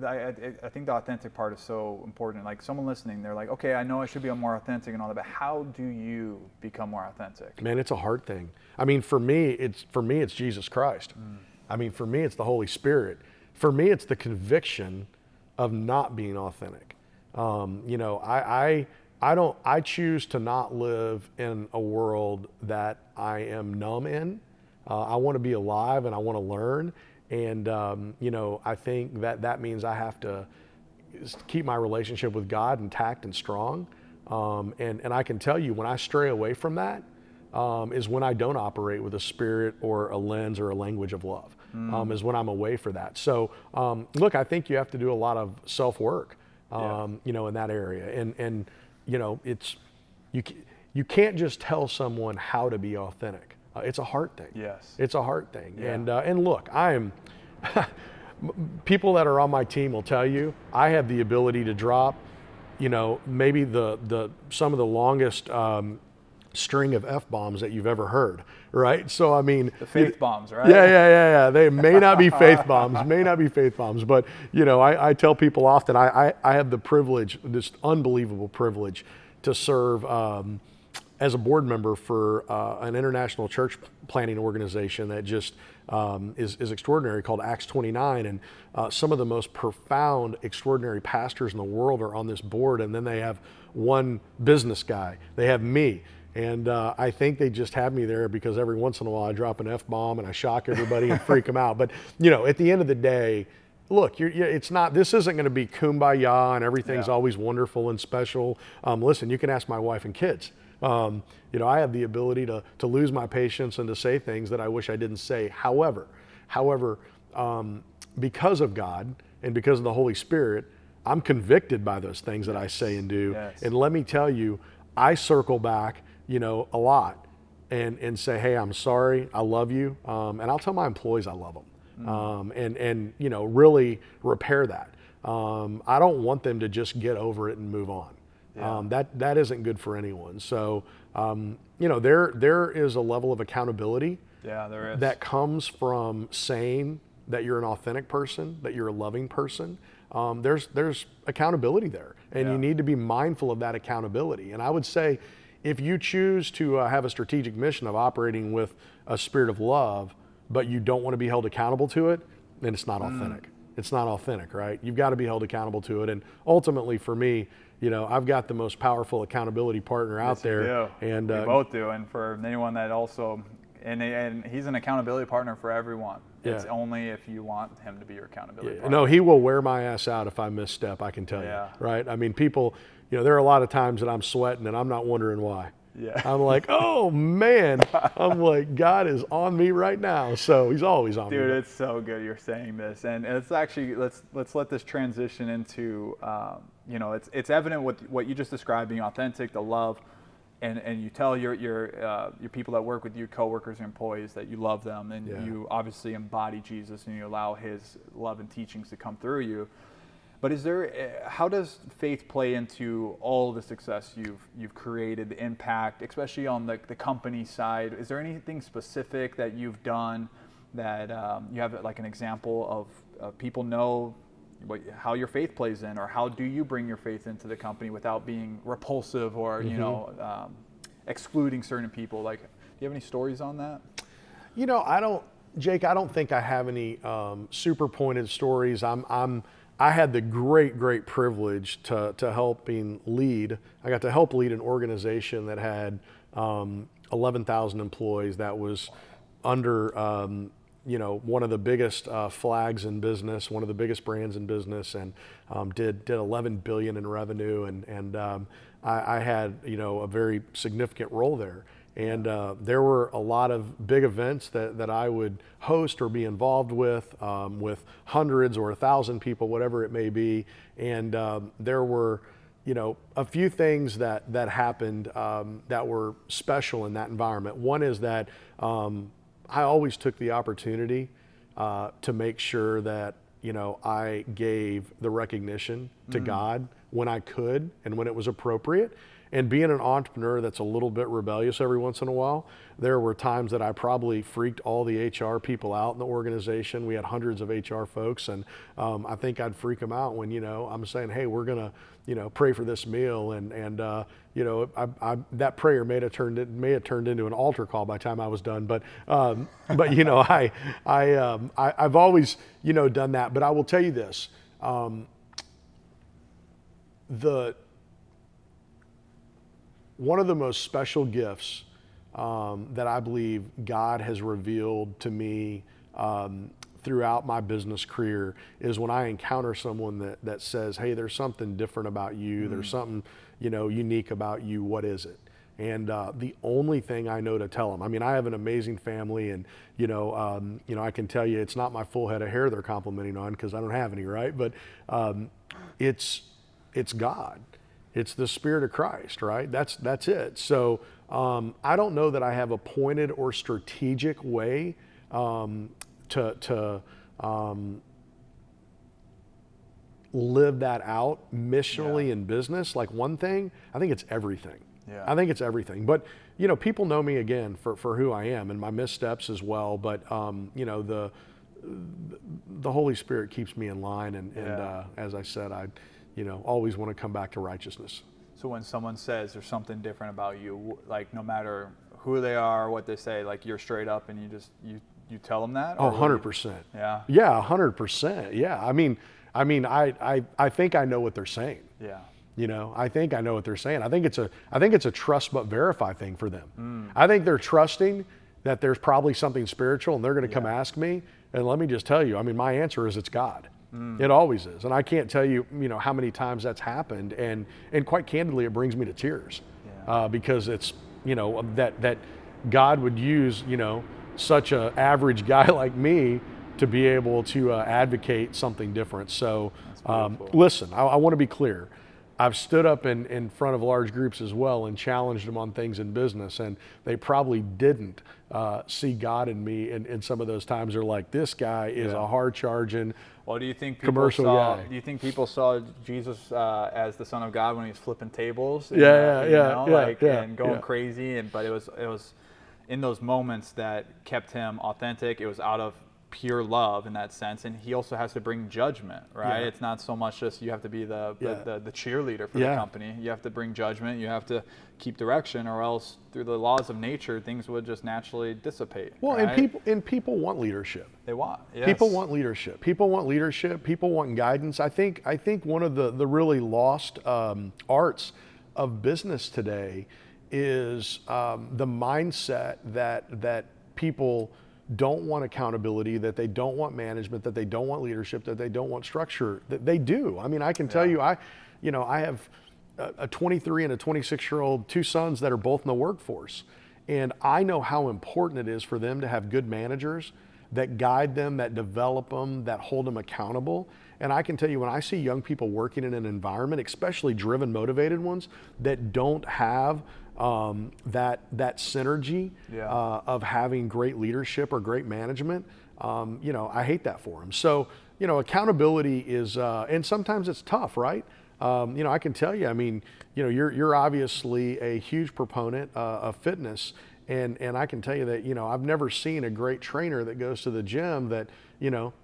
Speaker 2: I think the authentic part is so important. Like someone listening, they're like, okay, I know I should be more authentic and all that, but how do you become more authentic?
Speaker 1: Man, it's a hard thing. I mean, for me, it's Jesus Christ. I mean, for me, it's the Holy Spirit. For me, it's the conviction of not being authentic. I choose to not live in a world that I am numb in. I want to be alive and I want to learn. And, I think that means I have to keep my relationship with God intact and strong. And I can tell you when I stray away from that, is when I don't operate with a spirit or a lens or a language of love, is when I'm away for that. So, look, I think you have to do a lot of self-work, in that area. And you can't just tell someone how to be authentic. It's a heart thing.
Speaker 2: Yes.
Speaker 1: It's a heart thing.
Speaker 2: Yeah.
Speaker 1: And look, people that are on my team will tell you, I have the ability to drop, maybe some of the longest, string of F-bombs that you've ever heard, right? So, I mean...
Speaker 2: The faith bombs, right?
Speaker 1: Yeah. They may not be faith bombs, but, I tell people often, I have the privilege, this unbelievable privilege to serve as a board member for an international church planning organization that just is extraordinary, called Acts 29. And some of the most profound, extraordinary pastors in the world are on this board. And then they have one business guy. They have me. And I think they just have me there because every once in a while I drop an F-bomb and I shock everybody and freak them out. But, at the end of the day, look, this isn't going to be kumbaya and everything's always wonderful and special. Listen, you can ask my wife and kids. I have the ability to lose my patience and to say things that I wish I didn't say. However, because of God and because of the Holy Spirit, I'm convicted by those things that I say and do.
Speaker 2: Yes.
Speaker 1: And let me tell you, I circle back, a lot and say, hey, I'm sorry, I love you. And I'll tell my employees I love them. And really repair that. I don't want them to just get over it and move on. Yeah. That isn't good for anyone. So, there is a level of accountability
Speaker 2: there is.
Speaker 1: that comes from saying that you're an authentic person, that you're a loving person. There's accountability there, and you need to be mindful of that accountability. And I would say, if you choose to have a strategic mission of operating with a spirit of love, but you don't want to be held accountable to it, then it's not authentic. It's not authentic, right? You've got to be held accountable to it. And ultimately for me, I've got the most powerful accountability partner out there.
Speaker 2: You do.
Speaker 1: And
Speaker 2: we both do. And for anyone that also, and he's an accountability partner for everyone. It's only if you want him to be your accountability partner.
Speaker 1: No, he will wear my ass out if I misstep, I can tell you, right? I mean, people, there are a lot of times that I'm sweating and I'm not wondering why.
Speaker 2: Yeah.
Speaker 1: I'm like, oh man, I'm like, God is on me right now. So he's always on me.
Speaker 2: Dude, it's so good you're saying this. And it's actually, let's let this transition into, it's evident what you just described, being authentic, the love, and you tell your people that work with you, coworkers and employees, that you love them, and you obviously embody Jesus and you allow his love and teachings to come through you. But how does faith play into all the success you've created, the impact, especially on the company side? Is there anything specific that you've done that you have like an example of people know how your faith plays in, or how do you bring your faith into the company without being repulsive or excluding certain people? Like, do you have any stories on that?
Speaker 1: Jake, I don't think I have any super pointed stories. I had the great privilege to helping lead. I got to help lead an organization that had 11,000 employees that was under one of the biggest flags in business, one of the biggest brands in business, and did 11 billion in revenue, and I had a very significant role there. And there were a lot of big events that I would host or be involved with hundreds or 1,000 people, whatever it may be. And there were, a few things that happened that were special in that environment. One is that I always took the opportunity to make sure that, I gave the recognition to God when I could and when it was appropriate. And being an entrepreneur that's a little bit rebellious every once in a while, there were times that I probably freaked all the HR people out in the organization. We had hundreds of HR folks, and I think I'd freak them out when, I'm saying, hey, we're going to, pray for this meal. And that prayer may have turned into an altar call by the time I was done. But I've always, done that. But I will tell you this, one of the most special gifts that I believe God has revealed to me throughout my business career is when I encounter someone that says, hey, there's something different about you. There's something, unique about you. What is it? And the only thing I know to tell them, I have an amazing family, and I can tell you it's not my full head of hair they're complimenting on, because I don't have any, right? But it's God. It's the Spirit of Christ, right? That's it. So I don't know that I have a pointed or strategic way to live that out missionally in business. Like one thing, I think it's everything.
Speaker 2: Yeah.
Speaker 1: I think it's everything. But people know me again for who I am and my missteps as well. But the Holy Spirit keeps me in line, and as I said, I always want to come back to righteousness.
Speaker 2: So when someone says there's something different about you, like no matter who they are, what they say, like you're straight up and you tell them that?
Speaker 1: 100%.
Speaker 2: Yeah.
Speaker 1: Yeah, 100%. Yeah. I think I know what they're saying.
Speaker 2: Yeah.
Speaker 1: I think I know what they're saying. I think it's a trust but verify thing for them. I think they're trusting that there's probably something spiritual, and they're going to come ask me. And let me just tell you, my answer is it's God. It always is. And I can't tell you, how many times that's happened. And quite candidly, it brings me to tears because it's, that God would use, such an average guy like me to be able to advocate something different. So listen, I want to be clear. I've stood up in front of large groups as well and challenged them on things in business, and they probably didn't see God in me. And some of those times they're like, this guy is a hard-charging
Speaker 2: Well, do you think
Speaker 1: commercial guy.
Speaker 2: Do you think people saw Jesus as the Son of God when he was flipping tables?
Speaker 1: And,
Speaker 2: and going crazy? But it was in those moments that kept him authentic. It was out of pure love in that sense, and he also has to bring judgment, right? It's not so much just you have to be the cheerleader for the company. You have to bring judgment. You have to keep direction, or else through the laws of nature, things would just naturally dissipate.
Speaker 1: Well,
Speaker 2: right?
Speaker 1: and people want leadership.
Speaker 2: They want. Yes.
Speaker 1: People want leadership. People want leadership. People want guidance. I think one of the really lost arts of business today is the mindset that people don't want accountability, that they don't want management, that they don't want leadership, that they don't want structure. That they do. I can tell you, I have a 23 and a 26-year-old, two sons that are both in the workforce. And I know how important it is for them to have good managers that guide them, that develop them, that hold them accountable. And I can tell you, when I see young people working in an environment, especially driven, motivated ones, that don't have that synergy of having great leadership or great management, I hate that for them. So, accountability is, and sometimes it's tough, right? I can tell you, you're obviously a huge proponent of fitness, and I can tell you that, I've never seen a great trainer that goes to the gym that,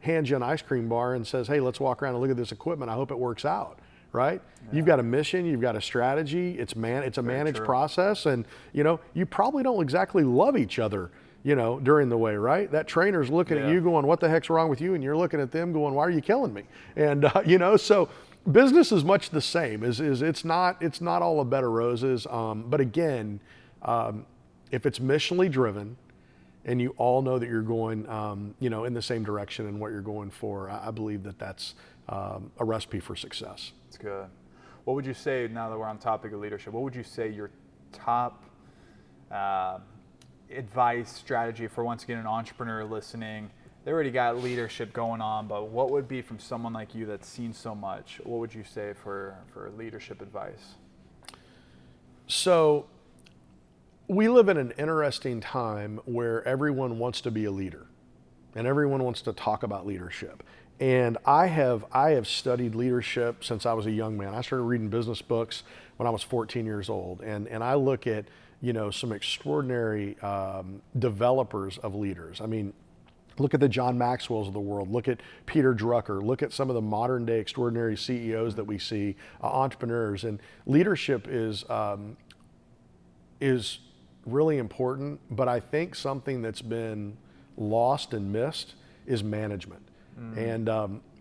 Speaker 1: hands you an ice cream bar and says, hey, let's walk around and look at this equipment. I hope it works out. Right? Yeah. You've got a mission, you've got a strategy, it's a managed process, and you probably don't exactly love each other, during the way, right? That trainer's looking at you going, what the heck's wrong with you? And you're looking at them going, why are you killing me? And so business is much the same. It's not all a bed of roses. But again, if it's missionally driven and you all know that you're going in the same direction and what you're going for, I believe that's a recipe for success.
Speaker 2: That's good. What would you say, now that we're on topic of leadership, what would you say your top advice, strategy for, once again, an entrepreneur listening? They already got leadership going on, but what would be, from someone like you that's seen so much, what would you say for leadership advice?
Speaker 1: So we live in an interesting time where everyone wants to be a leader and everyone wants to talk about leadership. And I have studied leadership since I was a young man. I started reading business books when I was 14 years old. And I look at, some extraordinary developers of leaders. I mean, look at the John Maxwells of the world. Look at Peter Drucker. Look at some of the modern day extraordinary CEOs that we see, entrepreneurs. And leadership is really important, but I think something that's been lost and missed is management. And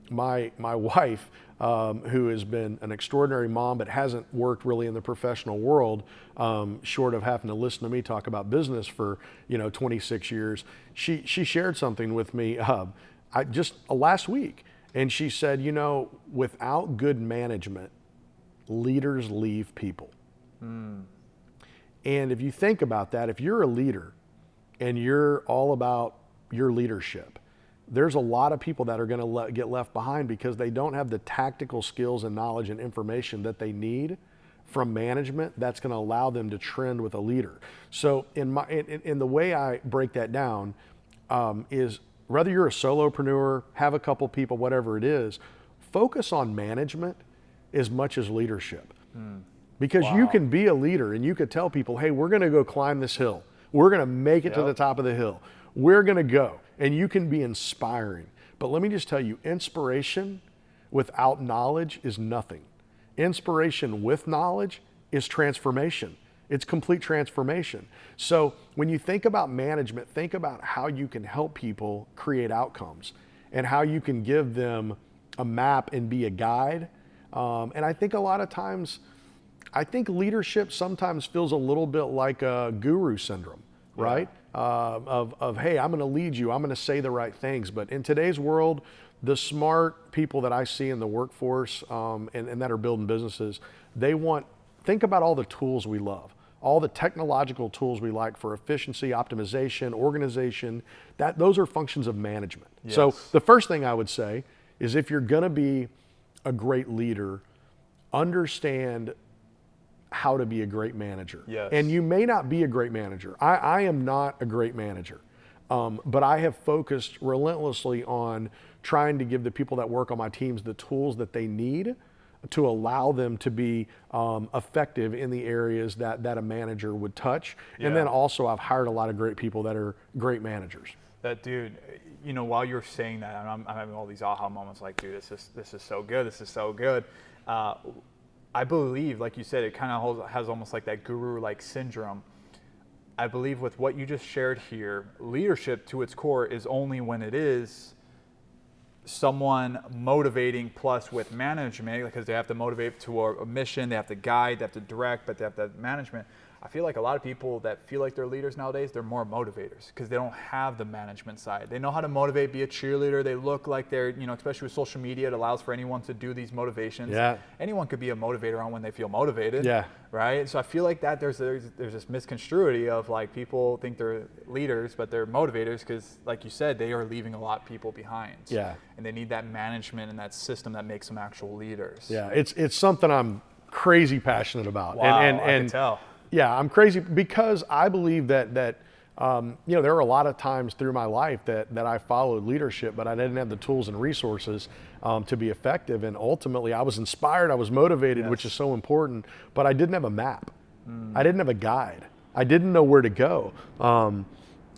Speaker 1: my wife, who has been an extraordinary mom but hasn't worked really in the professional world, short of having to listen to me talk about business for 26 years, she shared something with me just last week, and she said, without good management, leaders leave people. And if you think about that, if you're a leader and you're all about your leadership, there's a lot of people that are going to get left behind because they don't have the tactical skills and knowledge and information that they need from management that's going to allow them to trend with a leader. So in the way I break that down is whether you're a solopreneur, have a couple people, whatever it is, focus on management as much as leadership. Because you can be a leader and you could tell people, hey, we're going to go climb this hill. We're going to make it to the top of the hill. We're going to go. And you can be inspiring. But let me just tell you, inspiration without knowledge is nothing. Inspiration with knowledge is transformation. It's complete transformation. So when you think about management, think about how you can help people create outcomes and how you can give them a map and be a guide. And I think a lot of times, leadership sometimes feels a little bit like a guru syndrome, right? Of hey, I'm going to lead you. I'm going to say the right things. But in today's world, the smart people that I see in the workforce and that are building businesses, think about all the tools we love, all the technological tools we like for efficiency, optimization, organization. Those are functions of management. Yes. So the first thing I would say is if you're going to be a great leader, understand how to be a great manager.
Speaker 2: Yes.
Speaker 1: And you may not be a great manager. I am not a great manager, but I have focused relentlessly on trying to give the people that work on my teams the tools that they need to allow them to be effective in the areas that a manager would touch. And then also I've hired a lot of great people that are great managers.
Speaker 2: That dude, while you're saying that, I'm having all these aha moments like, dude, this is so good. This is so good. I believe, like you said, it kind of has almost like that guru-like syndrome. I believe with what you just shared here, leadership to its core is only when it is someone motivating plus with management, because they have to motivate to a mission, they have to guide, they have to direct, but they have to have management. I feel like a lot of people that feel like they're leaders nowadays, they're more motivators because they don't have the management side. They know how to motivate, be a cheerleader. They look like they're, especially with social media, it allows for anyone to do these motivations. Yeah. Anyone could be a motivator on when they feel motivated. Yeah. Right? So I feel like that there's this misconstruity of like people think they're leaders, but they're motivators because, like you said, they are leaving a lot of people behind. Yeah. And they need that management and that system that makes them actual leaders.
Speaker 1: Yeah. It's something I'm crazy passionate about.
Speaker 2: Wow, and I can tell.
Speaker 1: Yeah, I'm crazy because I believe that there are a lot of times through my life that I followed leadership, but I didn't have the tools and resources to be effective. And ultimately, I was inspired, I was motivated, which is so important, but I didn't have a map. I didn't have a guide. I didn't know where to go.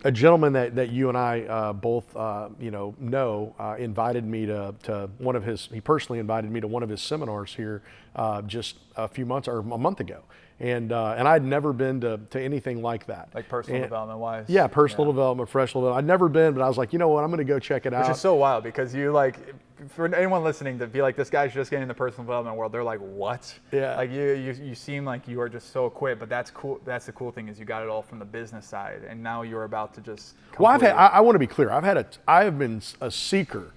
Speaker 1: A gentleman that you and I both know invited me to one of his. He personally invited me to one of his seminars here just a month ago. And I'd never been to anything like that.
Speaker 2: Like personal development wise?
Speaker 1: Yeah, personal development, professional development. I'd never been, but I was like, you know what, I'm going to go check it out.
Speaker 2: Which is so wild because you for anyone listening to be like, this guy's just getting in the personal development world, they're like, what? Yeah. Like you seem like you are just so equipped, but that's cool. That's the cool thing is you got it all from the business side. And now you're about to just
Speaker 1: I want to be clear. I have been a seeker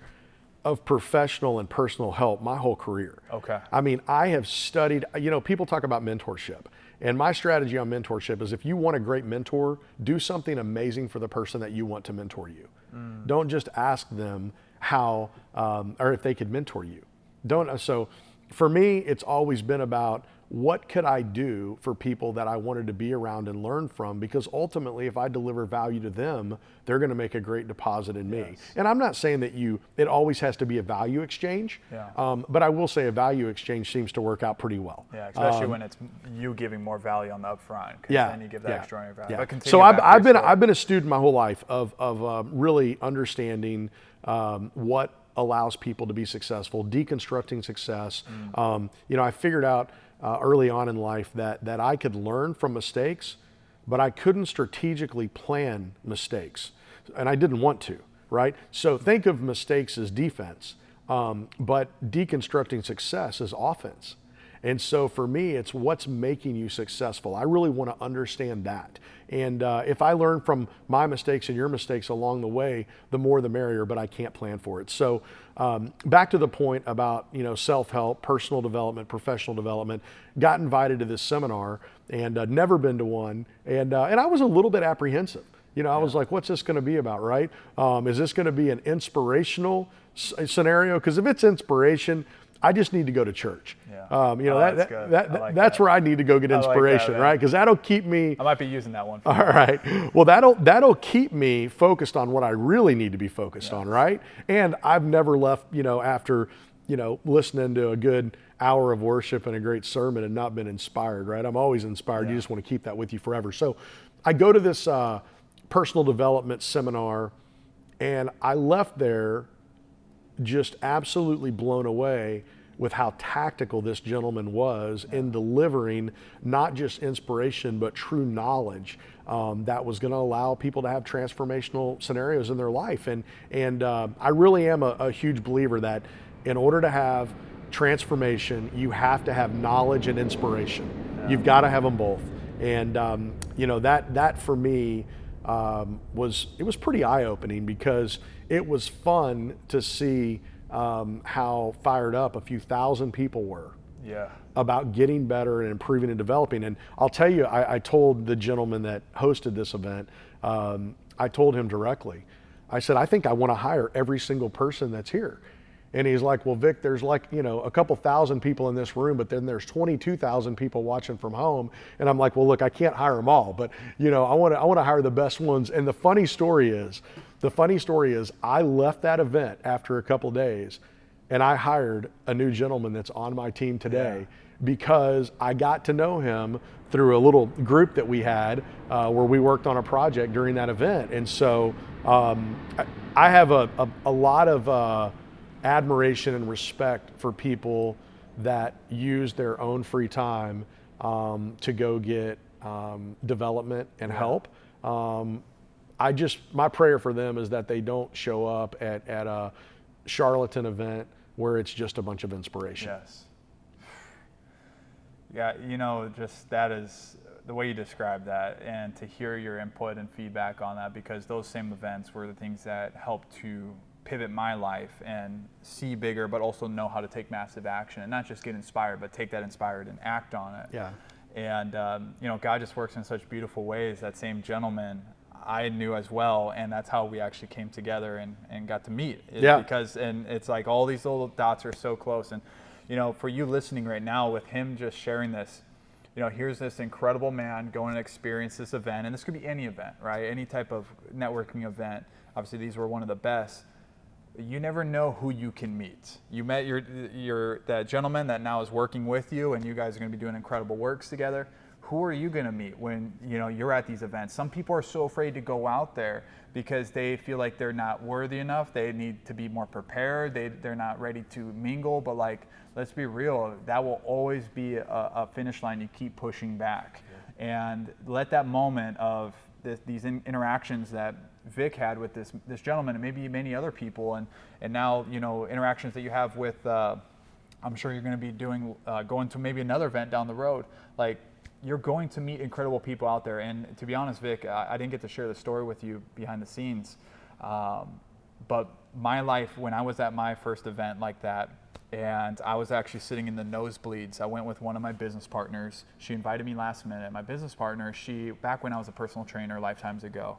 Speaker 1: of professional and personal help my whole career. Okay. I mean, I have studied, people talk about mentorship. And my strategy on mentorship is if you want a great mentor, do something amazing for the person that you want to mentor you. Don't just ask them how or if they could mentor you. So for me, it's always been about what could I do for people that I wanted to be around and learn from? Because ultimately, if I deliver value to them, they're going to make a great deposit in me. And I'm not saying that it always has to be a value exchange, but I will say a value exchange seems to work out pretty well.
Speaker 2: Yeah, especially when it's you giving more value on the upfront, because then you give that extraordinary value.
Speaker 1: Yeah.
Speaker 2: But
Speaker 1: so I've been a student my whole life of really understanding what allows people to be successful, deconstructing success. I figured out early on in life that I could learn from mistakes, but I couldn't strategically plan mistakes, and I didn't want to, right? So think of mistakes as defense, but deconstructing success is offense. And so for me, it's what's making you successful. I really want to understand that. And if I learn from my mistakes and your mistakes along the way, the more the merrier, but I can't plan for it. So back to the point about, self-help, personal development, professional development, got invited to this seminar and never been to one. And I was a little bit apprehensive. I was like, what's this going to be about, right? Is this going to be an inspirational scenario? Because if it's inspiration, I just need to go to church. That's where I need to go get inspiration, right? Because that'll keep me.
Speaker 2: I might be using that one.
Speaker 1: All right. Well, that'll keep me focused on what I really need to be focused on, right? And I've never left, after, listening to a good hour of worship and a great sermon and not been inspired, right? I'm always inspired. You just want to keep that with you forever. So I go to this personal development seminar, and I left there just absolutely blown away with how tactical this gentleman was in delivering not just inspiration, but true knowledge that was going to allow people to have transformational scenarios in their life. And I really am a huge believer that in order to have transformation, you have to have knowledge and inspiration. You've got to have them both. And that for me was pretty eye-opening, because it was fun to see how fired up a few thousand people were about getting better and improving and developing. And I'll tell you, I told the gentleman that hosted this event, I told him directly, I said, I think I want to hire every single person that's here. And he's like, well, Vic, there's a couple thousand people in this room, but then there's 22,000 people watching from home. And I'm like, well, look, I can't hire them all, but I want to hire the best ones. And the funny story is I left that event after a couple days, and I hired a new gentleman that's on my team today because I got to know him through a little group that we had where we worked on a project during that event. And so I have a lot of admiration and respect for people that use their own free time to go get development and help. My prayer for them is that they don't show up at a charlatan event where it's just a bunch of inspiration.
Speaker 2: Yes. Yeah, just that is the way you describe that, and to hear your input and feedback on that, because those same events were the things that helped to pivot my life and see bigger, but also know how to take massive action and not just get inspired, but take that inspired and act on it.
Speaker 1: Yeah.
Speaker 2: And God just works in such beautiful ways. That same gentleman I knew as well, and that's how we actually came together and got to meet. Because it's like all these little dots are so close. And for you listening right now, with him just sharing this, here's this incredible man going and experience this event, and this could be any event, right? Any type of networking event. Obviously, these were one of the best. You never know who you can meet. You met that gentleman that now is working with you, and you guys are going to be doing incredible works together. Who are you going to meet when you're at these events? Some people are so afraid to go out there because they feel like they're not worthy enough. They need to be more prepared. They're not ready to mingle. But let's be real. That will always be a finish line you keep pushing back. Yeah. And let that moment of these interactions that Vic had with this gentleman, and maybe many other people, and now interactions that you have with. I'm sure you're going to be going to maybe another event down the road. You're going to meet incredible people out there. And to be honest, Vic, I didn't get to share the story with you behind the scenes. But my life, when I was at my first event like that, and I was actually sitting in the nosebleeds, I went with one of my business partners. She invited me last minute. My business partner, back when I was a personal trainer lifetimes ago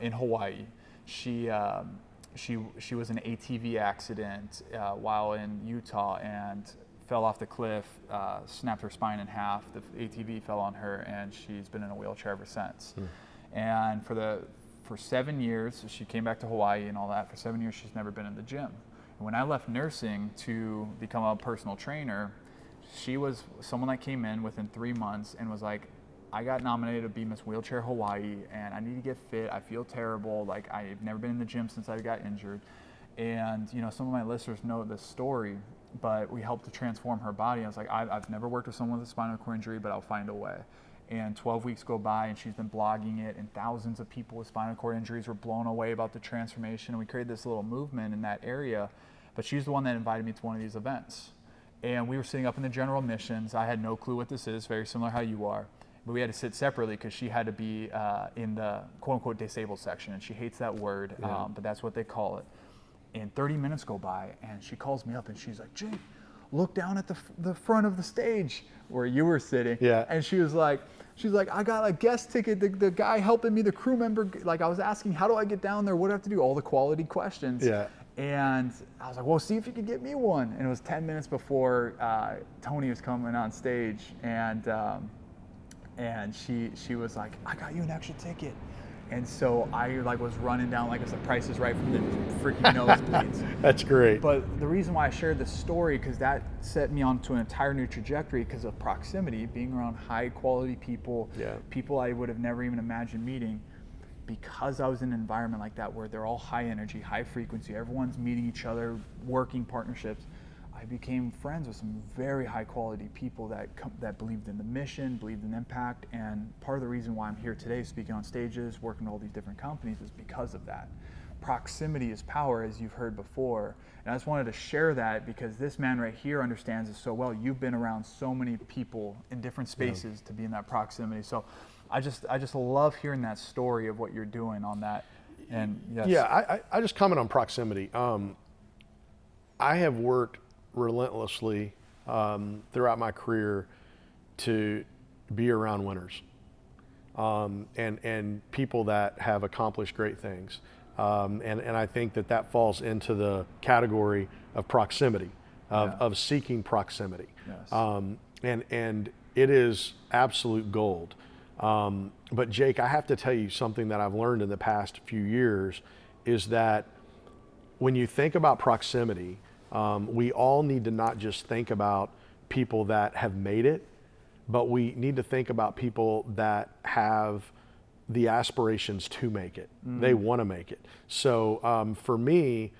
Speaker 2: in Hawaii, she was in an ATV accident while in Utah and fell off the cliff, snapped her spine in half. The ATV fell on her, and she's been in a wheelchair ever since. And for 7 years, she came back to Hawaii and all that. For 7 years, she's never been in the gym. And when I left nursing to become a personal trainer, she was someone that came in within 3 months and was like, I got nominated to be Miss Wheelchair Hawaii, and I need to get fit. I feel terrible. Like, I've never been in the gym since I got injured. And, you know, some of my listeners know this story, but we helped to transform her body. I was like, I've never worked with someone with a spinal cord injury, but I'll find a way. And 12 weeks go by, and she's been blogging it, and thousands of people with spinal cord injuries were blown away about the transformation. And we created this little movement in that area. But she's the one that invited me to one of these events. And we were sitting up in the general admissions. I had no clue what this is, very similar how you are. But we had to sit separately because she had to be in the quote-unquote disabled section. And she hates that word, but that's what they call it. And 30 minutes go by, and she calls me up, and she's like, Jake, look down at the front of the stage where you were sitting.
Speaker 1: Yeah.
Speaker 2: And she's like, I got a guest ticket. The guy helping me, the crew member, like I was asking, how do I get down there? What do I have to do? All the quality questions.
Speaker 1: Yeah.
Speaker 2: And I was like, well, see if you can get me one. And it was 10 minutes before Tony was coming on stage, and she was like, I got you an extra ticket. And so I was running down like it's the Price is Right from the freaking nosebleeds.
Speaker 1: That's great.
Speaker 2: But the reason why I shared this story, because that set me onto an entire new trajectory because of proximity, being around high quality people, people I would have never even imagined meeting. Because I was in an environment like that where they're all high energy, high frequency, everyone's meeting each other, working partnerships, I became friends with some very high quality people that believed in the mission, believed in impact. And part of the reason why I'm here today speaking on stages, working with all these different companies is because of that. Proximity is power, as you've heard before. And I just wanted to share that because this man right here understands it so well. You've been around so many people in different spaces to be in that proximity. So I just love hearing that story of what you're doing on that. And yes.
Speaker 1: Yeah, I just comment on proximity. I have worked relentlessly throughout my career to be around winners and people that have accomplished great things. And I think that falls into the category of proximity, of seeking proximity.
Speaker 2: Yes.
Speaker 1: And it is absolute gold. But Jake, I have to tell you something that I've learned in the past few years is that when you think about proximity, we all need to not just think about people that have made it, but we need to think about people that have the aspirations to make it. They want to make it. So for me,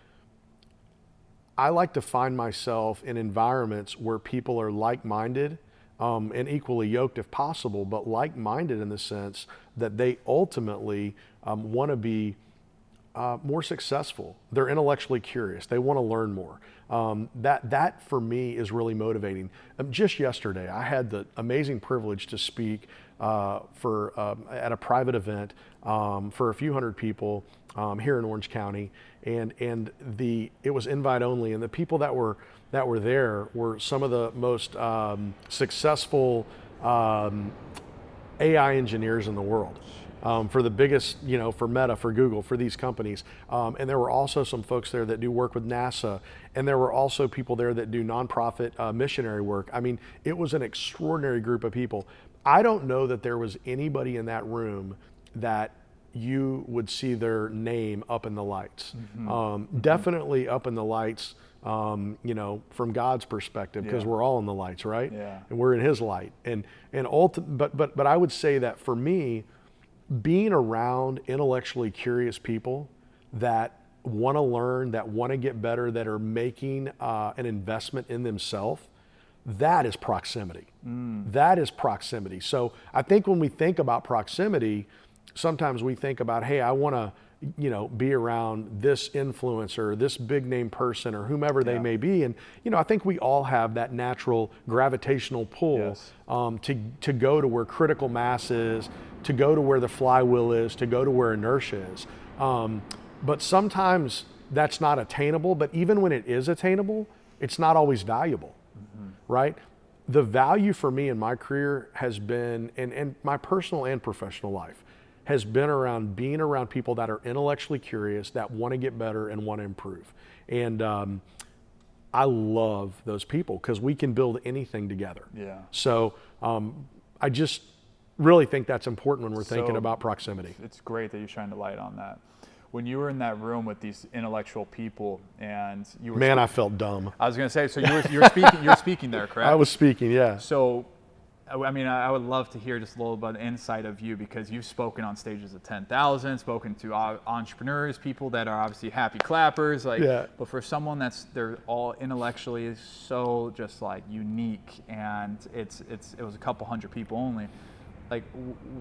Speaker 1: I like to find myself in environments where people are like-minded and equally yoked if possible, but like-minded in the sense that they ultimately want to be more successful. They're intellectually curious. They want to learn more. That for me is really motivating. Just yesterday, I had the amazing privilege to speak at a private event for a few hundred people here in Orange County, and it was invite only, and the people that were there were some of the most successful AI engineers in the world. For the biggest, for Meta, for Google, for these companies. And there were also some folks there that do work with NASA. And there were also people there that do nonprofit missionary work. I mean, it was an extraordinary group of people. I don't know that there was anybody in that room that you would see their name up in the lights. Definitely up in the lights, from God's perspective, because we're all in the lights, right?
Speaker 2: Yeah.
Speaker 1: And we're in His light. But I would say that for me, being around intellectually curious people that want to learn, that want to get better, that are making an investment in themselves, that is proximity. That is proximity. So I think when we think about proximity, sometimes we think about, hey, I want to be around this influencer, this big name person, or whomever they may be. And, I think we all have that natural gravitational pull to go to where critical mass is, to go to where the flywheel is, to go to where inertia is. But sometimes that's not attainable, but even when it is attainable, it's not always valuable, right? The value for me in my career has been, and my personal and professional life, has been around being around people that are intellectually curious, that want to get better and want to improve. And I love those people because we can build anything together.
Speaker 2: Yeah.
Speaker 1: So I just really think that's important when we're thinking
Speaker 2: So,
Speaker 1: about proximity.
Speaker 2: It's great that you're shining the light on that. When you were in that room with these intellectual people and you were
Speaker 1: Man, I felt dumb.
Speaker 2: I was going to say, so you're speaking there, correct?
Speaker 1: I was speaking, yeah.
Speaker 2: So, I mean, I would love to hear just a little bit of insight of you, because you've spoken on stages of 10,000, spoken to entrepreneurs, people that are obviously happy clappers, like.
Speaker 1: Yeah.
Speaker 2: But for someone they're all intellectually so just like unique, and it was a couple hundred people only. Like,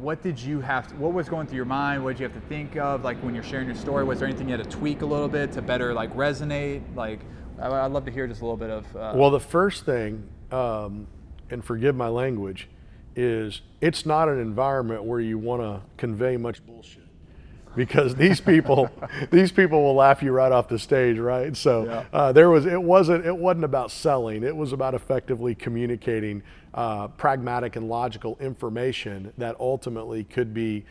Speaker 2: what was going through your mind? What did you have to think of? Like, when you're sharing your story, was there anything you had to tweak a little bit to better like resonate? Like, I'd love to hear just a little bit of.
Speaker 1: Well, the first thing, and forgive my language, is it's not an environment where you want to convey much bullshit, because these people will laugh you right off the stage, right? So
Speaker 2: Yeah.
Speaker 1: it wasn't about selling. It was about effectively communicating pragmatic and logical information that ultimately could be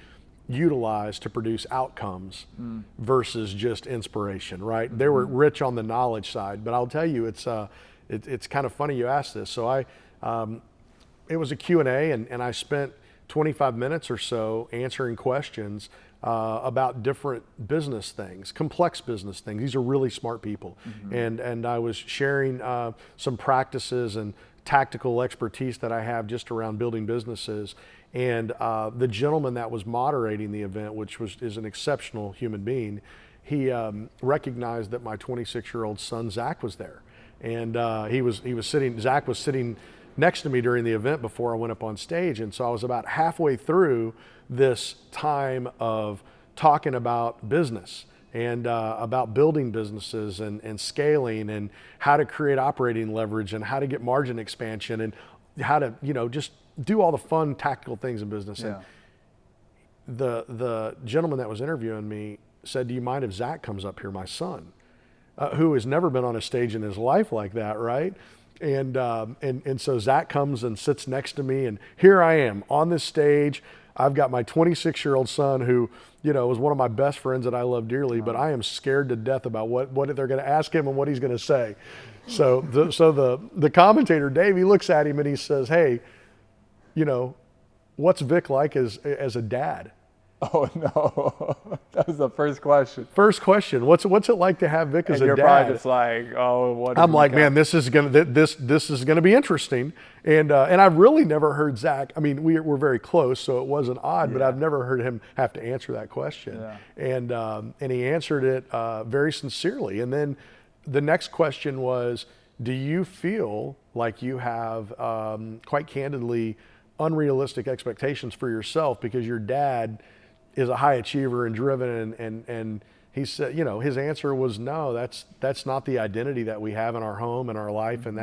Speaker 1: utilized to produce outcomes versus just inspiration, right? They were rich on the knowledge side, but I'll tell you, it's kind of funny you asked this. So it was a Q&A, and I spent 25 minutes or so answering questions about different business things, complex business things. These are really smart people. And I was sharing some practices and tactical expertise that I have just around building businesses. And the gentleman that was moderating the event, which is an exceptional human being, he recognized that my 26-year-old son, Zach, was there. And Zach was sitting next to me during the event before I went up on stage. And so I was about halfway through this time of talking about business and about building businesses and scaling and how to create operating leverage and how to get margin expansion and how to, just do all the fun tactical things in business.
Speaker 2: Yeah.
Speaker 1: And the gentleman that was interviewing me said, "Do you mind if Zach comes up here, my son, who has never been on a stage in his life like that," right? And so Zach comes and sits next to me, and here I am on this stage. I've got my 26-year-old son who, was one of my best friends that I love dearly, but I am scared to death about what they're going to ask him and what he's going to say. So the commentator, Dave, he looks at him and he says, "Hey, what's Vic like as a dad?"
Speaker 2: Oh no, that was the first question.
Speaker 1: First question. What's it like to have Vic as a
Speaker 2: You're
Speaker 1: dad?
Speaker 2: probably just like, oh, what?
Speaker 1: I'm like, man, this is gonna be interesting, and I've really never heard Zach. I mean, we're very close, so it wasn't odd, but I've never heard him have to answer that question, and he answered it very sincerely. And then the next question was, do you feel like you have quite candidly unrealistic expectations for yourself because your dad is a high achiever and driven, and he said, his answer was, no, that's not the identity that we have in our home and our life, and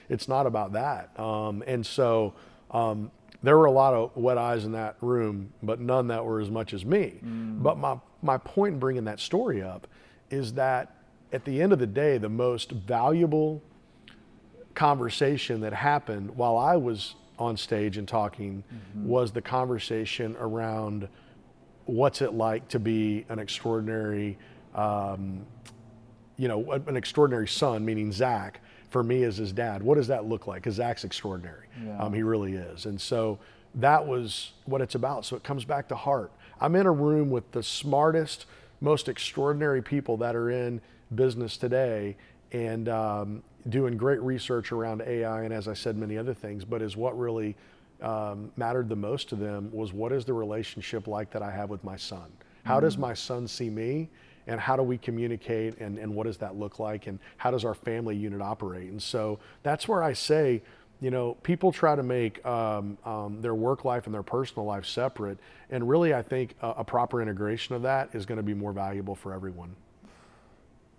Speaker 1: it's not about that. And so there were a lot of wet eyes in that room, but none that were as much as me. But my point in bringing that story up is that at the end of the day, the most valuable conversation that happened while I was on stage and talking was the conversation around what's it like to be an extraordinary, an extraordinary son, meaning Zach, for me as his dad. What does that look like? Because Zach's extraordinary.
Speaker 2: Yeah.
Speaker 1: He really is. And so that was what it's about. So it comes back to heart. I'm in a room with the smartest, most extraordinary people that are in business today, and doing great research around AI and, as I said, many other things. But is what really mattered the most to them was, what is the relationship like that I have with my son? How does my son see me, and how do we communicate, and what does that look like, and how does our family unit operate? And so that's where I say, people try to make their work life and their personal life separate, and really I think a proper integration of that is going to be more valuable for everyone.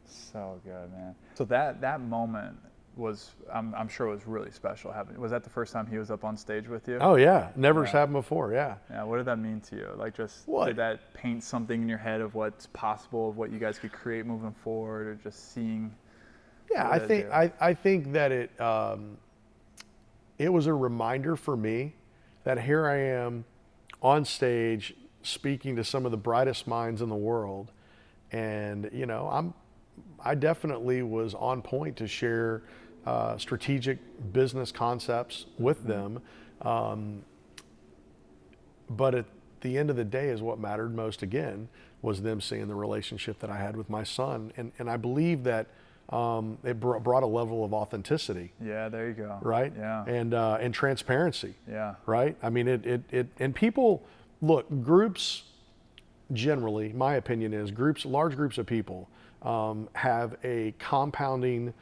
Speaker 2: So good, man. So that moment was, I'm sure it was really special. Was that the first time he was up on stage with you?
Speaker 1: Oh yeah, never's happened before. Yeah.
Speaker 2: Yeah. What did that mean to you? Like, just
Speaker 1: what?
Speaker 2: Did that paint something in your head of what's possible, of what you guys could create moving forward, or just seeing?
Speaker 1: Yeah, I think that it was a reminder for me that here I am on stage speaking to some of the brightest minds in the world, and I definitely was on point to share strategic business concepts with them. But at the end of the day, is what mattered most again was them seeing the relationship that I had with my son. And I believe that it brought a level of authenticity.
Speaker 2: Yeah, there you go.
Speaker 1: Right?
Speaker 2: Yeah.
Speaker 1: And transparency.
Speaker 2: Yeah.
Speaker 1: Right? I mean, and people, look, groups generally, my opinion is large groups of people have a compounding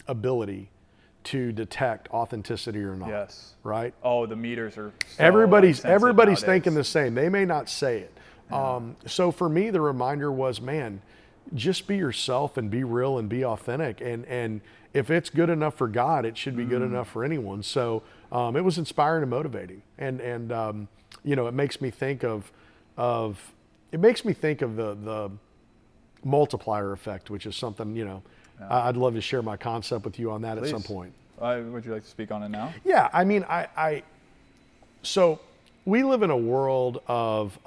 Speaker 1: ability to detect authenticity or not.
Speaker 2: Yes.
Speaker 1: Right?
Speaker 2: Oh, the meters are so
Speaker 1: everybody's
Speaker 2: nowadays.
Speaker 1: thinking the same. They may not say it.
Speaker 2: Yeah.
Speaker 1: So for me, the reminder was, man, just be yourself and be real and be authentic. And if it's good enough for God, it should be good enough for anyone. So it was inspiring and motivating. And it makes me think of the multiplier effect, which is something, I'd love to share my concept with you on that. Please. At some point.
Speaker 2: Would you like to speak on it now?
Speaker 1: Yeah, I mean, so we live in a world of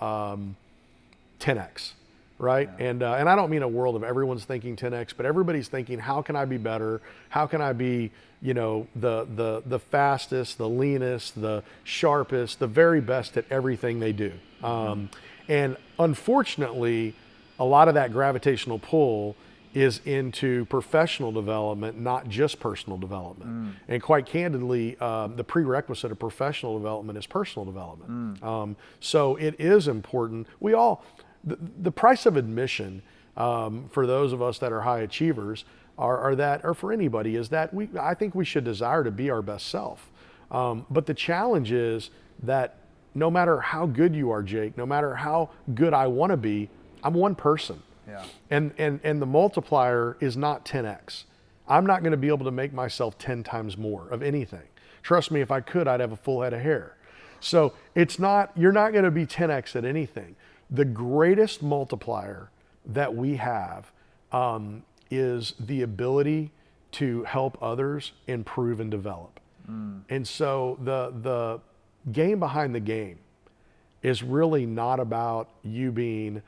Speaker 1: 10x, right? Yeah. And I don't mean a world of everyone's thinking 10x, but everybody's thinking, how can I be better? How can I be, the fastest, the leanest, the sharpest, the very best at everything they do? And unfortunately, a lot of that gravitational pull is into professional development, not just personal development. And quite candidly, the prerequisite of professional development is personal development. So it is important. The price of admission for those of us that are high achievers or for anybody is that I think we should desire to be our best self. But the challenge is that no matter how good you are, Jake, no matter how good I want to be, I'm one person.
Speaker 2: Yeah.
Speaker 1: And the multiplier is not 10x. I'm not going to be able to make myself 10 times more of anything. Trust me, if I could, I'd have a full head of hair. So you're not going to be 10x at anything. The greatest multiplier that we have is the ability to help others improve and develop. And so the game behind the game is really not about you being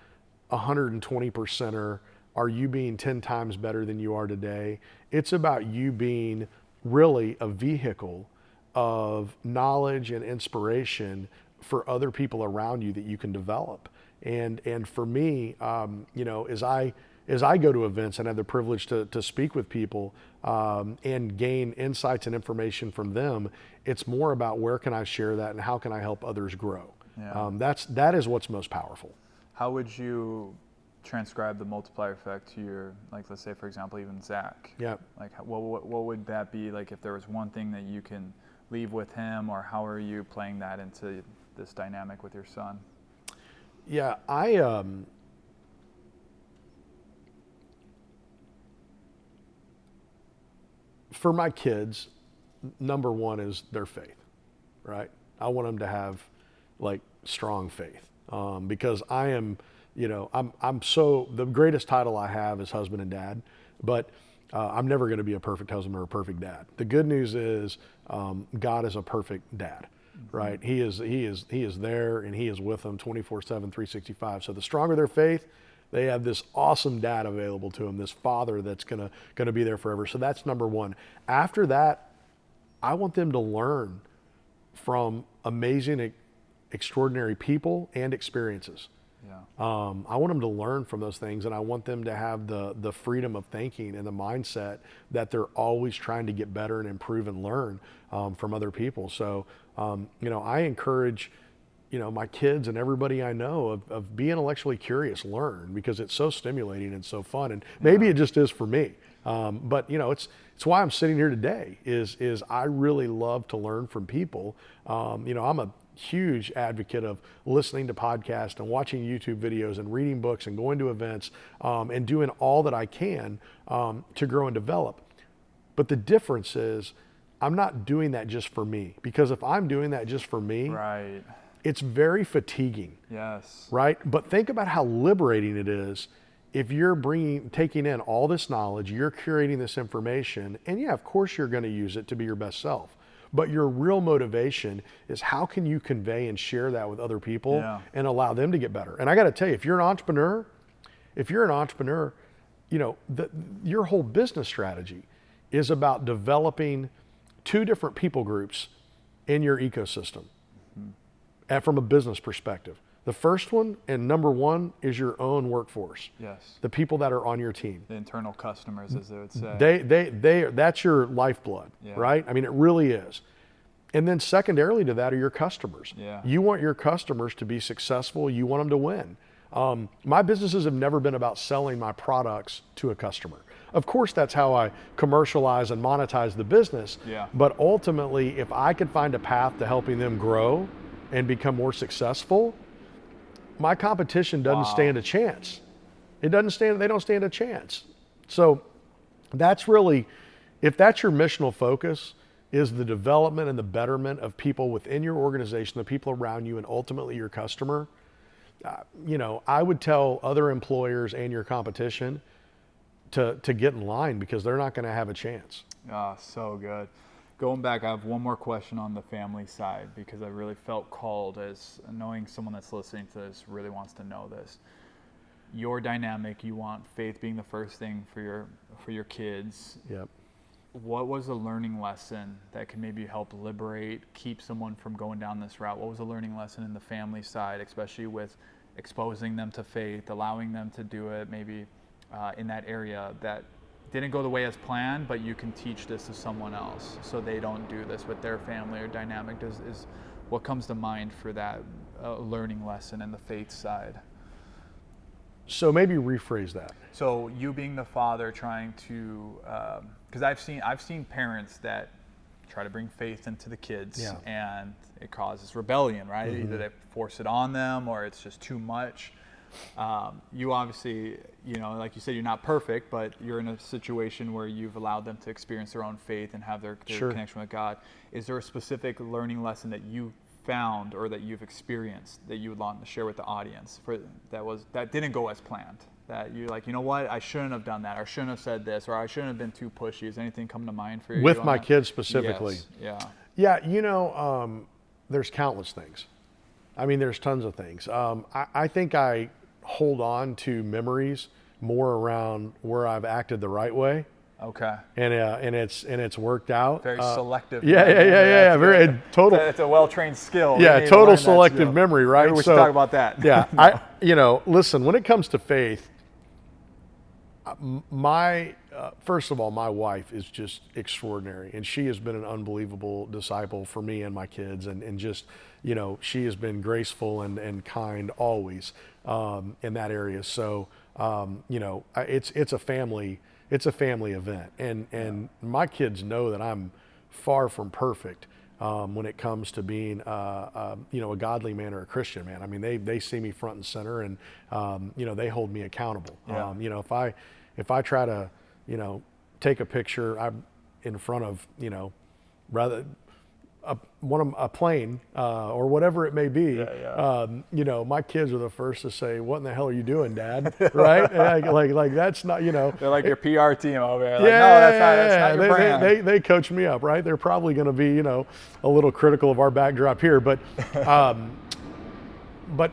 Speaker 1: 120%er, are you being 10 times better than you are today? It's about you being really a vehicle of knowledge and inspiration for other people around you that you can develop. And for me, as I go to events and have the privilege to speak with people and gain insights and information from them, it's more about where can I share that and how can I help others grow.
Speaker 2: Yeah.
Speaker 1: That is what's most powerful.
Speaker 2: How would you transcribe the multiplier effect to your, let's say, for example, even Zach?
Speaker 1: Yeah.
Speaker 2: What would that be like if there was one thing that you can leave with him, or how are you playing that into this dynamic with your son?
Speaker 1: Yeah, for my kids, number one is their faith, right? I want them to have strong faith. Because I am, the greatest title I have is husband and dad, but I'm never going to be a perfect husband or a perfect dad. The good news is God is a perfect dad, right? He is there and he is with them 24/7, 365. So the stronger their faith, they have this awesome dad available to them, this father that's going to be there forever. So that's number one. After that, I want them to learn from amazing, extraordinary people and experiences.
Speaker 2: Yeah.
Speaker 1: I want them to learn from those things, and I want them to have the freedom of thinking and the mindset that they're always trying to get better and improve and learn from other people. So, I encourage, my kids and everybody I know of be intellectually curious, learn, because it's so stimulating and so fun. And maybe it just is for me. But it's why I'm sitting here today is I really love to learn from people. I'm a huge advocate of listening to podcasts and watching YouTube videos and reading books and going to events and doing all that I can to grow and develop. But the difference is I'm not doing that just for me, because if I'm doing that just for me,
Speaker 2: right,
Speaker 1: it's very fatiguing.
Speaker 2: Yes.
Speaker 1: Right? But think about how liberating it is if you're taking in all this knowledge, you're curating this information, and yeah, of course you're going to use it to be your best self. But your real motivation is how can you convey and share that with other people and allow them to get better. And I got to tell you, if you're an entrepreneur, your whole business strategy is about developing two different people groups in your ecosystem and from a business perspective. The first one and number one is your own workforce.
Speaker 2: Yes.
Speaker 1: The people that are on your team.
Speaker 2: The internal customers, as they would say.
Speaker 1: That's your lifeblood, right? I mean, it really is. And then secondarily to that are your customers.
Speaker 2: Yeah.
Speaker 1: You want your customers to be successful. You want them to win. My businesses have never been about selling my products to a customer. Of course, that's how I commercialize and monetize the business.
Speaker 2: Yeah.
Speaker 1: But ultimately, if I could find a path to helping them grow and become more successful, my competition doesn't stand a chance. They don't stand a chance. So that's really, if that's your missional focus, is the development and the betterment of people within your organization, the people around you, and ultimately your customer, I would tell other employers and your competition to get in line, because they're not going to have a chance.
Speaker 2: So good. Going back, I have one more question on the family side, because I really felt called, as knowing someone that's listening to this really wants to know this. Your dynamic, you want faith being the first thing for your kids.
Speaker 1: Yep.
Speaker 2: What was a learning lesson that can maybe help liberate, keep someone from going down this route? What was a learning lesson in the family side, especially with exposing them to faith, allowing them to do it maybe in that area that didn't go the way as planned, but you can teach this to someone else so they don't do this with their family or dynamic? Is what comes to mind for that learning lesson in the faith side?
Speaker 1: So maybe rephrase that.
Speaker 2: So you being the father trying to, because I've seen parents that try to bring faith into the kids, and it causes rebellion, right? Mm-hmm. Either they force it on them or it's just too much. You obviously, like you said, you're not perfect, but you're in a situation where you've allowed them to experience their own faith and have their connection with God. Is there a specific learning lesson that you found or that you've experienced that you would want to share with the audience that didn't go as planned? That you're like, you know what, I shouldn't have done that, or I shouldn't have said this, or I shouldn't have been too pushy. Is anything come to mind for you?
Speaker 1: With my kids specifically?
Speaker 2: Yes.
Speaker 1: Yeah. Yeah, there's countless things. I mean, there's tons of things. I think I hold on to memories more around where I've acted the right way.
Speaker 2: Okay.
Speaker 1: And it's worked out.
Speaker 2: Very selective.
Speaker 1: Yeah. Very total.
Speaker 2: It's a well-trained skill.
Speaker 1: Yeah, total selective memory, right?
Speaker 2: Maybe we should talk about that.
Speaker 1: Yeah. Listen, when it comes to faith, first of all, my wife is just extraordinary, and she has been an unbelievable disciple for me and my kids, and just, she has been graceful and kind always in that area. So, it's a family event, and my kids know that I'm far from perfect when it comes to being a godly man or a Christian man. I mean, they see me front and center, and they hold me accountable.
Speaker 2: Yeah.
Speaker 1: If I try to take a picture, I'm in front of rather a plane or whatever it may be. My kids are the first to say, "What in the hell are you doing, Dad?" Right? like that's not
Speaker 2: They're like your PR team over there. Like, no, that's not your brand.
Speaker 1: They coach me up, right? They're probably going to be a little critical of our backdrop here, but but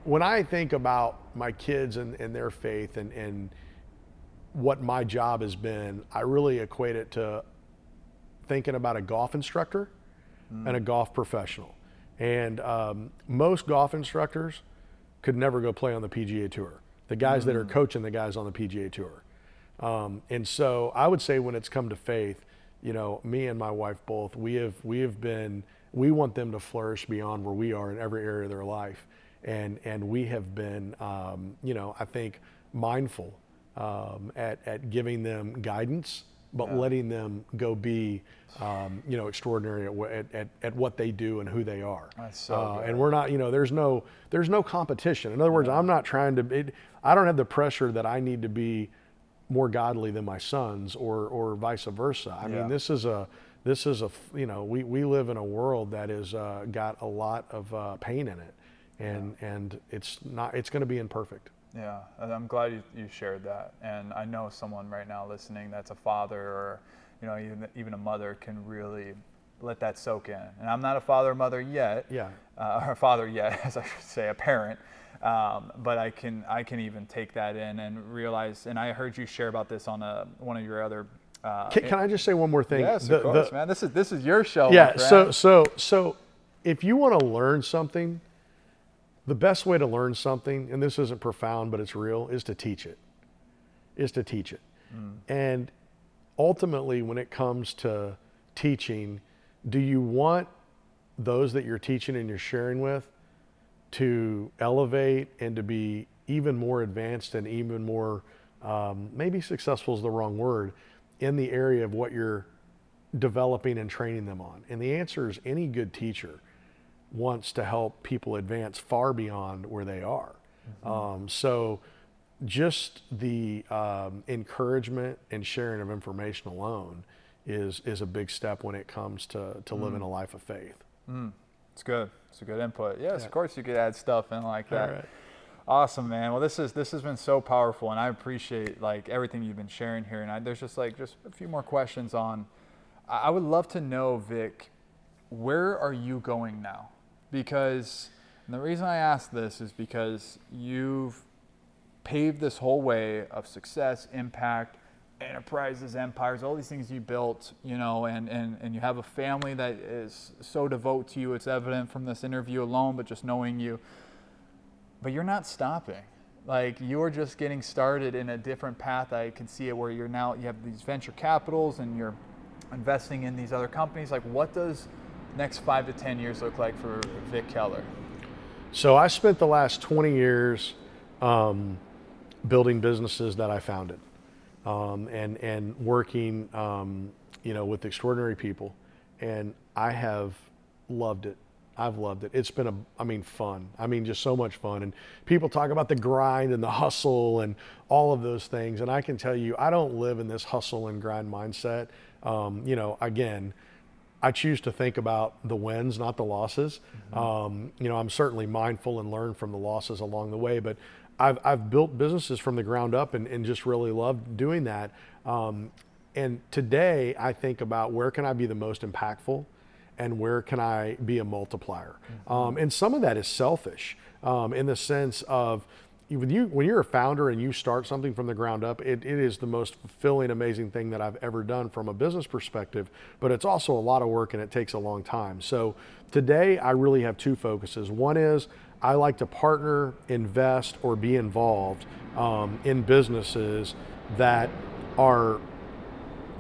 Speaker 1: when I think about my kids and their faith and what my job has been, I really equate it to thinking about a golf instructor and a golf professional. And most golf instructors could never go play on the PGA Tour. The guys that are coaching the guys on the PGA Tour. And so I would say when it's come to faith, me and my wife both, we want them to flourish beyond where we are in every area of their life. And we have been, I think, mindful at giving them guidance, but letting them go be, extraordinary at what they do and who they are.
Speaker 2: That's so good.
Speaker 1: And we're not, there's no competition. In other words, I'm not trying to. I don't have the pressure that I need to be more godly than my sons, or vice versa. I mean, this is a. We live in a world that is got a lot of pain in it, and it's going to be imperfect.
Speaker 2: Yeah, and I'm glad you shared that. And I know someone right now listening that's a father or even a mother can really let that soak in. And I'm not a father or mother yet, or a father yet, as I should say, a parent. But I can even take that in and realize. And I heard you share about this on one of your other.
Speaker 1: Can I just say one more thing?
Speaker 2: Yes, of course, man. This is your show.
Speaker 1: Yeah.
Speaker 2: My friend.
Speaker 1: So if you want to learn something, the best way to learn something, and this isn't profound, but it's real, is to teach it. And ultimately, when it comes to teaching, do you want those that you're teaching and you're sharing with to elevate and to be even more advanced and even more, maybe successful is the wrong word, in the area of what you're developing and training them on? And the answer is any good teacher wants to help people advance far beyond where they are. So just the encouragement and sharing of information alone is a big step when it comes to living a life of faith.
Speaker 2: It's good. It's a good input. Yes, of course you could add stuff in like that.
Speaker 1: All right.
Speaker 2: Awesome, man. Well, this has been so powerful, and I appreciate like everything you've been sharing here. And there's just a few more questions on. I would love to know, Vic, where are you going now? Because the reason I ask this is because you've paved this whole way of success, impact, enterprises, empires, all these things you built, and you have a family that is so devoted to you. It's evident from this interview alone, but just knowing you. But you're not stopping. Like, you're just getting started in a different path. I can see it where you have these venture capitals and you're investing in these other companies. Like, what does next 5 to 10 years look like for Vic Keller?
Speaker 1: So I spent the last 20 years building businesses that I founded, and working, with extraordinary people, and I have loved it. I've loved it. It's been fun. Just so much fun. And people talk about the grind and the hustle and all of those things. And I can tell you, I don't live in this hustle and grind mindset. Again, I choose to think about the wins, not the losses. I'm certainly mindful and learn from the losses along the way, but I've built businesses from the ground up and just really loved doing that. And today I think about where can I be the most impactful and where can I be a multiplier? And some of that is selfish, in the sense of when you're a founder and you start something from the ground up, it is the most fulfilling, amazing thing that I've ever done from a business perspective, but it's also a lot of work and it takes a long time. So today I really have two focuses. One is I like to partner, invest, or be involved in businesses that are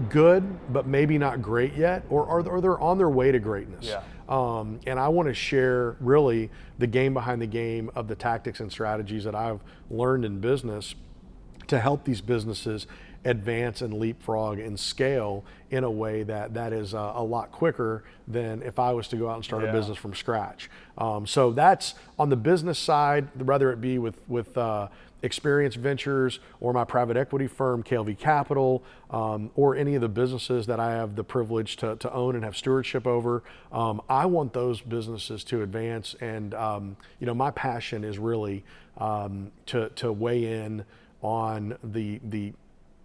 Speaker 1: good, but maybe not great yet, or they're on their way to greatness.
Speaker 2: Yeah.
Speaker 1: And I want to share really the game behind the game of the tactics and strategies that I've learned in business to help these businesses advance and leapfrog and scale in a way that is a lot quicker than if I was to go out and start a business from scratch. So that's on the business side, whether it be with Experience Ventures or my private equity firm, KLV Capital, or any of the businesses that I have the privilege to own and have stewardship over. I want those businesses to advance, and my passion is really to weigh in on the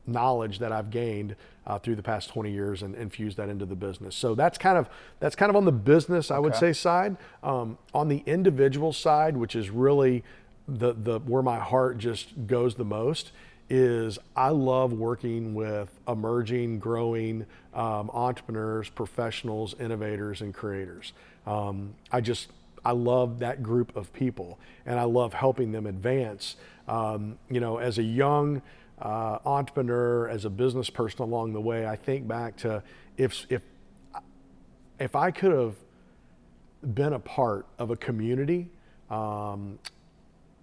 Speaker 1: knowledge that I've gained through the past 20 years and infuse that into the business. So that's kind of on the business, I would say, side. On the individual side, which is really the where my heart just goes the most, is I love working with emerging, growing entrepreneurs, professionals, innovators, and creators. I love that group of people, and I love helping them advance. As a young entrepreneur, as a business person along the way, I think back to if I could have been a part of a community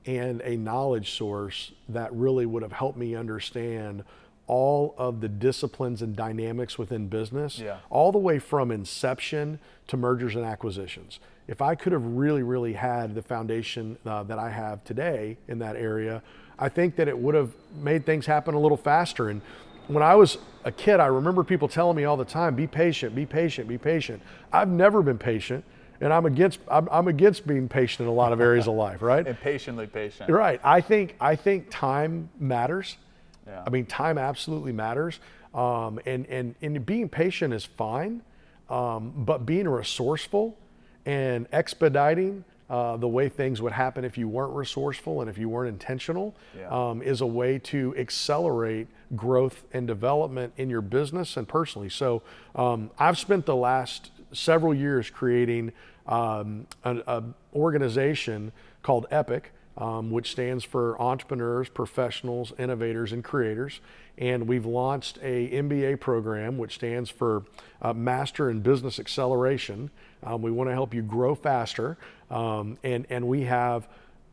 Speaker 1: and a knowledge source that really would have helped me understand all of the disciplines and dynamics within business, all the way from inception to mergers and acquisitions. If I could have really, really had the foundation that I have today in that area, I think that it would have made things happen a little faster. And when I was a kid, I remember people telling me all the time, be patient, be patient, be patient. I've never been patient. And I'm against being patient in a lot of areas of life, right?
Speaker 2: Impatiently patient.
Speaker 1: Right. I think time matters.
Speaker 2: Yeah.
Speaker 1: Time absolutely matters. And being patient is fine. but being resourceful and expediting the way things would happen if you weren't resourceful and if you weren't intentional is a way to accelerate growth and development in your business and personally. So I've spent the last several years creating an organization called EPIC, which stands for Entrepreneurs, Professionals, Innovators, and Creators. And we've launched a MBA program, which stands for Master in Business Acceleration. We want to help you grow faster. And we have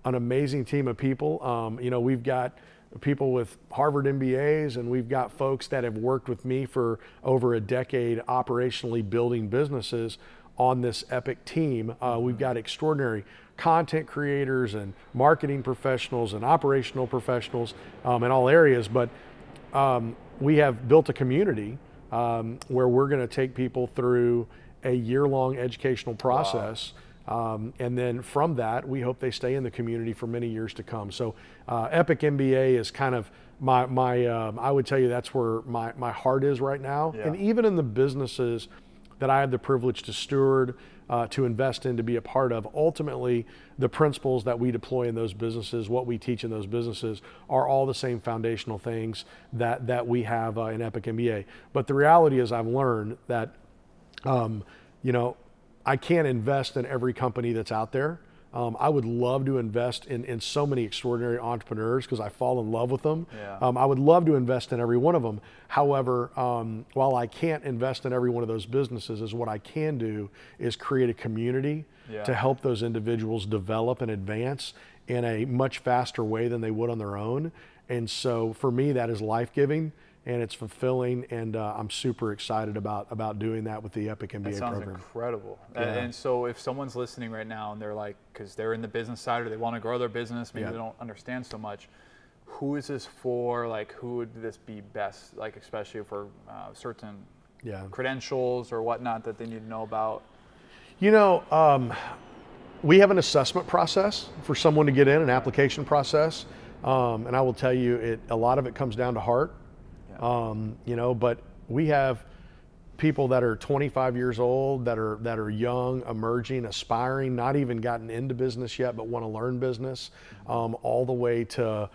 Speaker 1: an amazing team of people. We've got people with Harvard MBAs, and we've got folks that have worked with me for over a decade operationally building businesses on this EPIC team. We've got extraordinary content creators and marketing professionals and operational professionals in all areas, but we have built a community where we're going to take people through a year-long educational process. Wow. And then from that, we hope they stay in the community for many years to come. So EPIC MBA is kind of I would tell you that's where my heart is right now. Yeah. And even in the businesses that I have the privilege to steward, to invest in, to be a part of, ultimately the principles that we deploy in those businesses, what we teach in those businesses, are all the same foundational things that we have in EPIC MBA. But the reality is I've learned that I can't invest in every company that's out there. I would love to invest in so many extraordinary entrepreneurs because I fall in love with them. Yeah. I would love to invest in every one of them. However, while I can't invest in every one of those businesses, what I can do is create a community to help those individuals develop and advance in a much faster way than they would on their own. And so for me, that is life-giving and it's fulfilling, and I'm super excited about doing that with the EPIC MBA program.
Speaker 2: That sounds incredible. Yeah. And so if someone's listening right now and they're like, because they're in the business side or they want to grow their business, maybe they don't understand so much, who is this for? Like, who would this be best, like especially for certain credentials or whatnot that they need to know about?
Speaker 1: We have an assessment process for someone to get in, an application process, and I will tell you, a lot of it comes down to heart. But we have people that are 25 years old, that are young, emerging, aspiring, not even gotten into business yet, but want to learn business, all the way to,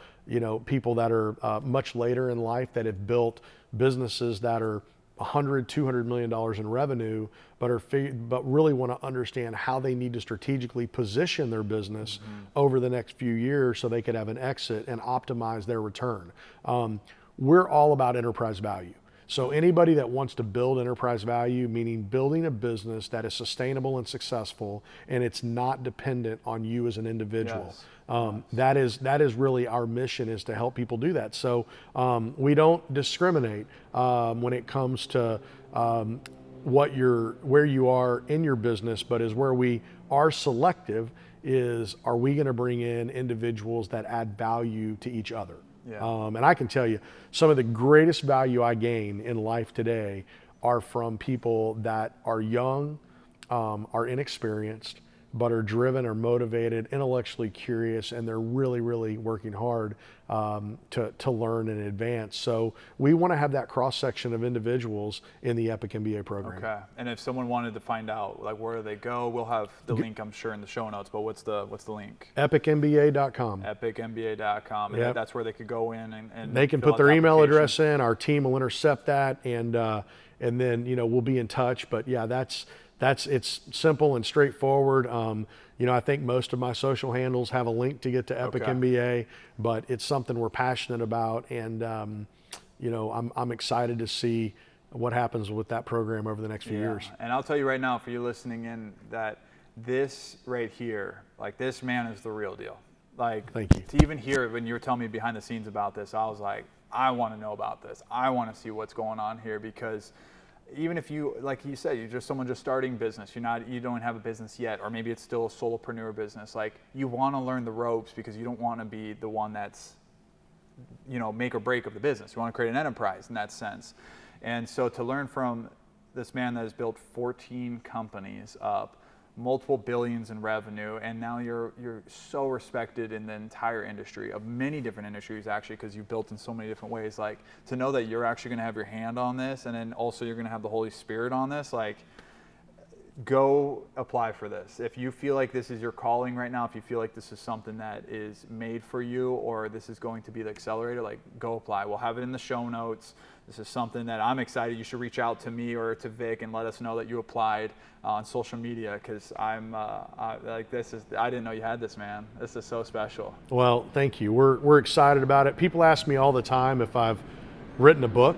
Speaker 1: people that are much later in life that have built businesses that are $100, $200 million in revenue, but really want to understand how they need to strategically position their business over the next few years so they could have an exit and optimize their return. We're all about enterprise value. So anybody that wants to build enterprise value, meaning building a business that is sustainable and successful, and it's not dependent on you as an individual. Yes. That is really our mission, is to help people do that. So we don't discriminate when it comes to where you are in your business, but is where we are selective is, are we going to bring in individuals that add value to each other? Yeah. And I can tell you, some of the greatest value I gain in life today are from people that are young, are inexperienced, but are driven or motivated, intellectually curious, and they're really, really working hard to learn and advance. So we want to have that cross-section of individuals in the EPIC MBA program.
Speaker 2: Okay. And if someone wanted to find out, like, where do they go? We'll have the link, I'm sure, in the show notes, but what's the link?
Speaker 1: EPICMBA.com.
Speaker 2: EPICMBA.com. And that's where they could go in and
Speaker 1: they can put their email address in. Our team will intercept that, and then we'll be in touch. But yeah, it's simple and straightforward. I think most of my social handles have a link to get to EPIC MBA, but it's something we're passionate about, and I'm excited to see what happens with that program over the next few years.
Speaker 2: And I'll tell you right now, for you listening in, that this right here, like, this man is the real deal. Like,
Speaker 1: thank you.
Speaker 2: To even hear when you were telling me behind the scenes about this, I was like, I want to know about this. I want to see what's going on here, because even if you, like you said, you're just someone just starting business, you don't have a business yet, or maybe it's still a solopreneur business, like, you want to learn the ropes because you don't want to be the one that's, make or break of the business. You want to create an enterprise in that sense. And so to learn from this man that has built 14 companies up, multiple billions in revenue, and now you're so respected in the entire industry, of many different industries actually, because you've built in so many different ways. Like, to know that you're actually going to have your hand on this, and then also you're going to have the Holy Spirit on this, like, go apply for this. If you feel like this is your calling right now, if you feel like this is something that is made for you, or this is going to be the accelerator, like, go apply. We'll have it in the show notes. This is something that I'm excited. You should reach out to me or to Vic and let us know that you applied on social media, because I didn't know you had this, man. This is so special.
Speaker 1: Well, thank you. We're excited about it. People ask me all the time if I've written a book,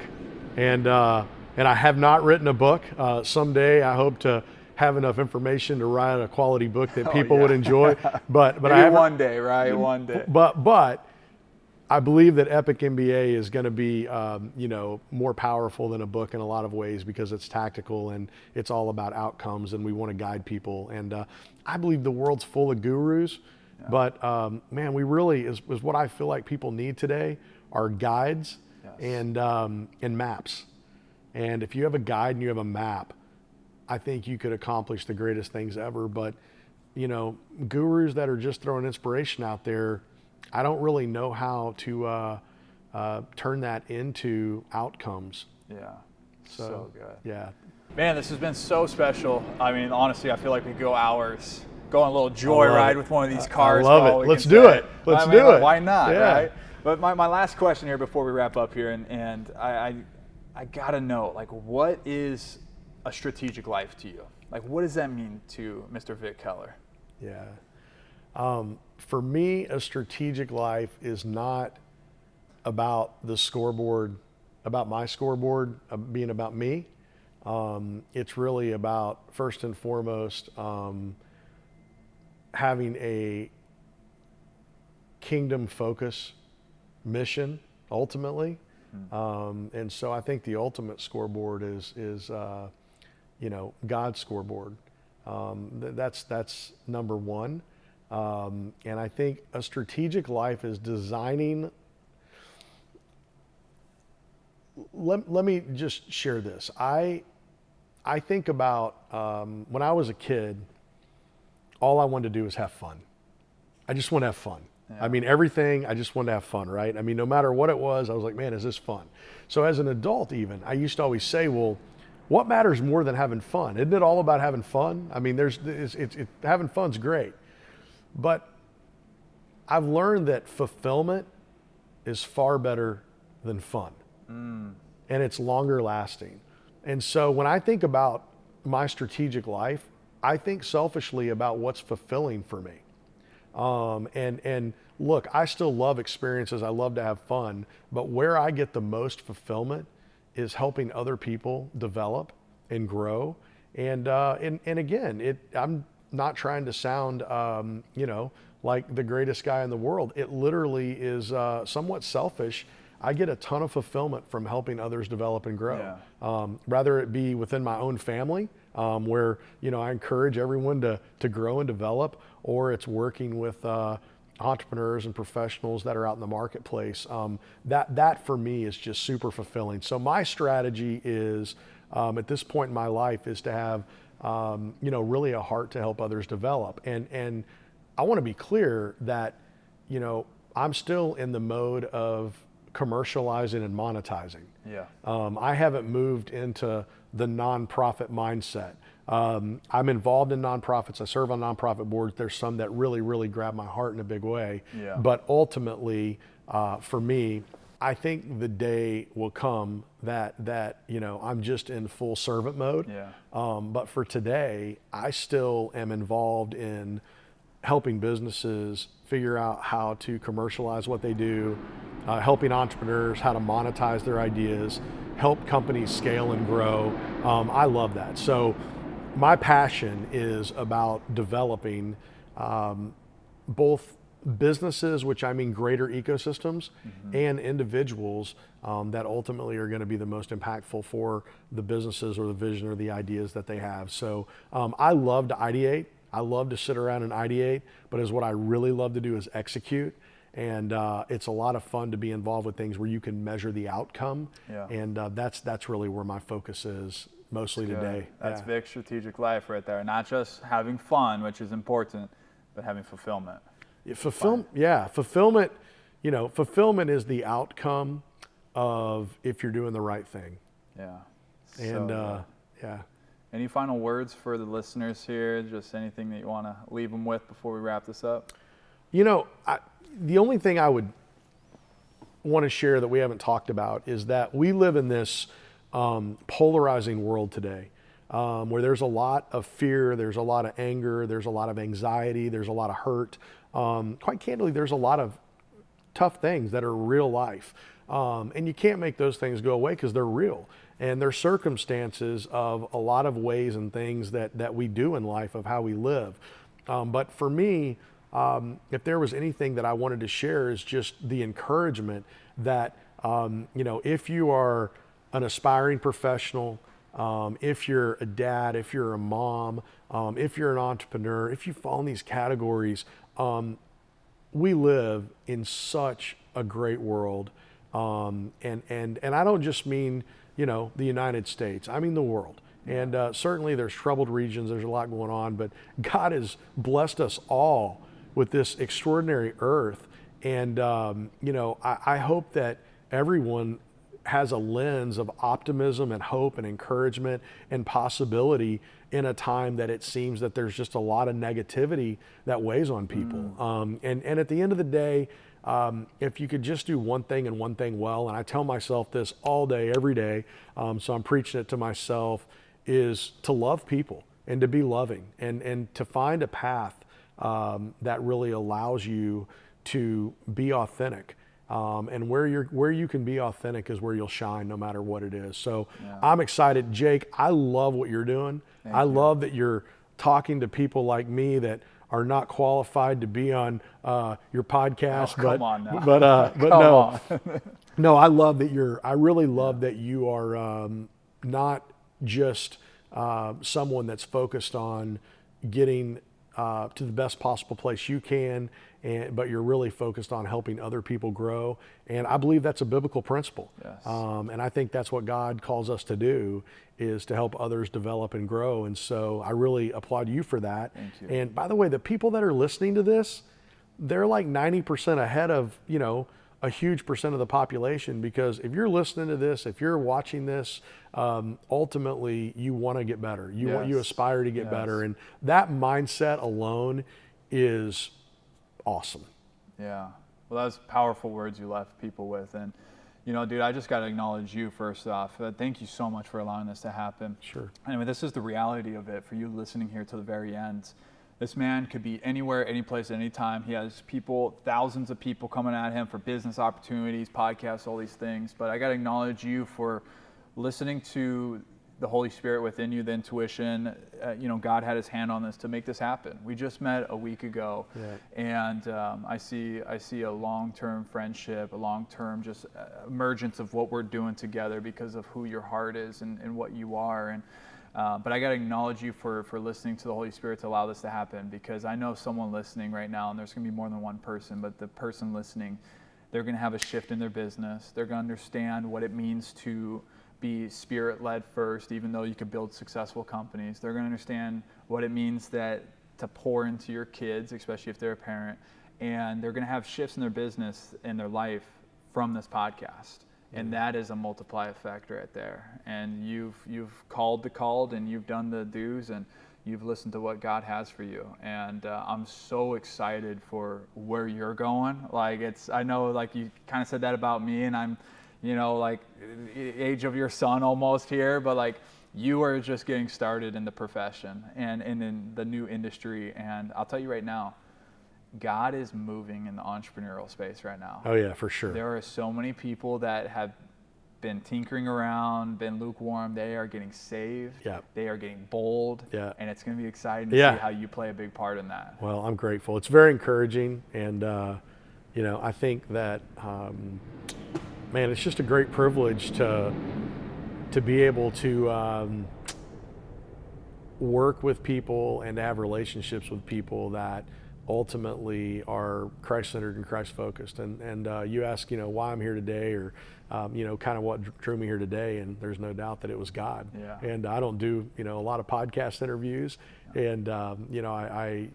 Speaker 1: and I have not written a book. Someday I hope to have enough information to write a quality book that people would enjoy. But
Speaker 2: maybe
Speaker 1: I haven't,
Speaker 2: one day, right? One day.
Speaker 1: But I believe that EPIC MBA is going to be more powerful than a book in a lot of ways, because it's tactical and it's all about outcomes, and we want to guide people. And I believe the world's full of gurus, but man, we really is what I feel like people need today are guides and maps. And if you have a guide and you have a map, I think you could accomplish the greatest things ever. But, gurus that are just throwing inspiration out there, I don't really know how to turn that into outcomes.
Speaker 2: Yeah, so good.
Speaker 1: Yeah.
Speaker 2: Man, this has been so special. I mean, honestly, I feel like we go hours, go on a little joyride with one of these cars.
Speaker 1: I love it. Let's do it. Let's do it.
Speaker 2: Why not,
Speaker 1: yeah.
Speaker 2: right? But my last question here before we wrap up here, and I gotta know, like, what is a strategic life to you? Like, what does that mean to Mr. Vic Keller?
Speaker 1: Yeah. For me, a strategic life is not about the scoreboard, about my scoreboard being about me. It's really about, first and foremost, having a kingdom focus mission ultimately. And so I think the ultimate scoreboard is God's scoreboard. That's number one. And I think a strategic life is designing. Let me just share this. I think about when I was a kid, all I wanted to do was have fun. I just want to have fun. Yeah. I mean, everything, I just wanted to have fun, right? I mean, no matter what it was, I was like, man, is this fun? So as an adult even, I used to always say, well, what matters more than having fun? Isn't it all about having fun? I mean, having fun's great. But I've learned that fulfillment is far better than fun. And it's longer lasting. And so when I think about my strategic life, I think selfishly about what's fulfilling for me. And look, I still love experiences. I love to have fun, but where I get the most fulfillment is helping other people develop and grow. And again, I'm not trying to sound, like the greatest guy in the world. It literally is somewhat selfish. I get a ton of fulfillment from helping others develop and grow. Yeah. Rather it be within my own family, where I encourage everyone to grow and develop, or it's working with entrepreneurs and professionals that are out in the marketplace. That for me is just super fulfilling. So my strategy is, at this point in my life, is to have really a heart to help others develop. And I want to be clear that I'm still in the mode of commercializing and monetizing.
Speaker 2: Yeah.
Speaker 1: I haven't moved into the nonprofit mindset. I'm involved in nonprofits. I serve on nonprofit boards. There's some that really, really grab my heart in a big way.
Speaker 2: Yeah.
Speaker 1: But ultimately, for me, I think the day will come that I'm just in full servant mode.
Speaker 2: Yeah.
Speaker 1: But for today, I still am involved in helping businesses figure out how to commercialize what they do, helping entrepreneurs how to monetize their ideas, help companies scale and grow. I love that. So my passion is about developing both businesses, which I mean greater ecosystems, and individuals that ultimately are going to be the most impactful for the businesses or the vision or the ideas that they have. So I love to ideate. I love to sit around and ideate, but what I really love to do is execute. And it's a lot of fun to be involved with things where you can measure the outcome. Yeah. And that's really where my focus is mostly today.
Speaker 2: That's Vic's strategic life right there. Not just having fun, which is important, but having fulfillment.
Speaker 1: Fulfillment, fulfillment is the outcome of if you're doing the right thing.
Speaker 2: Yeah.
Speaker 1: And yeah.
Speaker 2: Any final words for the listeners here? Just anything that you want to leave them with before we wrap this up?
Speaker 1: You know, the only thing I would want to share that we haven't talked about is that we live in this polarizing world today, where there's a lot of fear, there's a lot of anger, there's a lot of anxiety, there's a lot of hurt. Quite candidly, there's a lot of tough things that are real life. And you can't make those things go away because they're real. And they're circumstances of a lot of ways and things that we do in life of how we live. But for me, if there was anything that I wanted to share is just the encouragement that, if you are an aspiring professional, if you're a dad, if you're a mom, if you're an entrepreneur, if you fall in these categories, we live in such a great world. And I don't just mean, the United States, I mean the world. And certainly there's troubled regions, there's a lot going on, but God has blessed us all with this extraordinary earth. And, I hope that everyone has a lens of optimism and hope and encouragement and possibility in a time that it seems that there's just a lot of negativity that weighs on people. And at the end of the day, if you could just do one thing and one thing well, and I tell myself this all day, every day, so I'm preaching it to myself, is to love people and to be loving and to find a path that really allows you to be authentic. And where you can be authentic is where you'll shine no matter what it is. So I'm excited. Jake, I love what you're doing. I love that you're talking to people like me that are not qualified to be on your podcast. No, I love that I really love that you are not just someone that's focused on getting to the best possible place you can, but you're really focused on helping other people grow. And I believe that's a biblical principle.
Speaker 2: Yes.
Speaker 1: And I think that's what God calls us to do, is to help others develop and grow. And so I really applaud you for that.
Speaker 2: Thank you.
Speaker 1: And by the way, the people that are listening to this, they're like 90% ahead of, a huge percent of the population, because if you're listening to this, if you're watching this, ultimately you want to get better. You aspire to get better. And that mindset alone is awesome.
Speaker 2: Yeah. Well, that's powerful words you left people with. And, dude, I just got to acknowledge you first off. Thank you so much for allowing this to happen.
Speaker 1: Sure.
Speaker 2: Anyway, this is the reality of it for you listening here to the very end. This man could be anywhere, any place, at any time. He has thousands of people coming at him for business opportunities, podcasts, all these things. But I got to acknowledge you for listening to the Holy Spirit within you, the intuition. God had his hand on this to make this happen. We just met a week ago, and I see a long-term friendship, a long-term just emergence of what we're doing together because of who your heart is and what you are. And but I got to acknowledge you for listening to the Holy Spirit to allow this to happen, because I know someone listening right now, and there's going to be more than one person, but the person listening, they're going to have a shift in their business. They're going to understand what it means to be spirit-led first, even though you could build successful companies. They're going to understand what it means to pour into your kids, especially if they're a parent, and they're going to have shifts in their business and their life from this podcast. And that is a multiply effect right there. And you've called the called, and you've done the do's, and you've listened to what God has for you. And I'm so excited for where you're going. I know you kind of said that about me, and I'm, age of your son almost here, but you are just getting started in the profession and in the new industry. And I'll tell you right now, God is moving in the entrepreneurial space right now.
Speaker 1: Oh yeah, for sure.
Speaker 2: There are so many people that have been tinkering around, been lukewarm. They are getting saved.
Speaker 1: Yeah.
Speaker 2: They are getting bold.
Speaker 1: Yeah.
Speaker 2: And it's going to be exciting to see how you play a big part in that.
Speaker 1: Well, I'm grateful. It's very encouraging. And, I think that, man, it's just a great privilege to be able to work with people and to have relationships with people that ultimately are Christ-centered and Christ-focused. And you ask, why I'm here today, or, kind of what drew me here today, and there's no doubt that it was God.
Speaker 2: Yeah.
Speaker 1: And I don't do, a lot of podcast interviews, and, I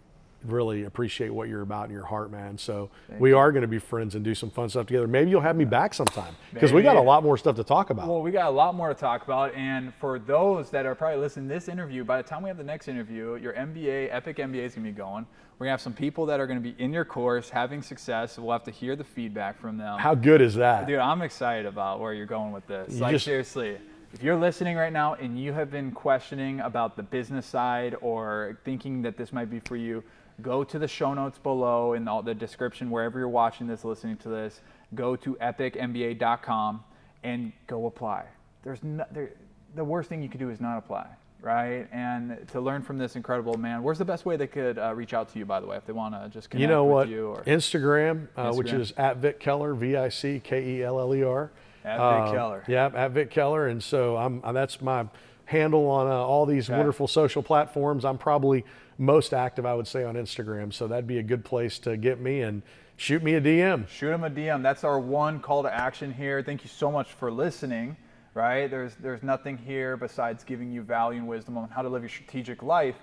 Speaker 1: really appreciate what you're about in your heart, man. So we are going to be friends and do some fun stuff together. Maybe you'll have me back sometime because we got a lot more stuff to talk about.
Speaker 2: Well, we got a lot more to talk about. And for those that are probably listening to this interview, by the time we have the next interview, your MBA, EPIC MBA is going to be going. We're going to have some people that are going to be in your course having success. We'll have to hear the feedback from them.
Speaker 1: How good is that?
Speaker 2: Dude, I'm excited about where you're going with this. Seriously, if you're listening right now and you have been questioning about the business side or thinking that this might be for you, go to the show notes below in the description, wherever you're watching this, listening to this. Go to epicmba.com and go apply. The worst thing you could do is not apply. Right? And to learn from this incredible man, where's the best way they could reach out to you, by the way, if they want to just connect with you? Or
Speaker 1: Instagram, which is at Vic Keller, VICKELLER.
Speaker 2: At Vic Keller.
Speaker 1: Yeah, at Vic Keller. And so that's my handle on all these wonderful social platforms. I'm probably most active, I would say, on Instagram. So that'd be a good place to get me, and shoot me a DM.
Speaker 2: Shoot him a DM. That's our one call to action here. Thank you so much for listening. Right? There's nothing here besides giving you value and wisdom on how to live your strategic life.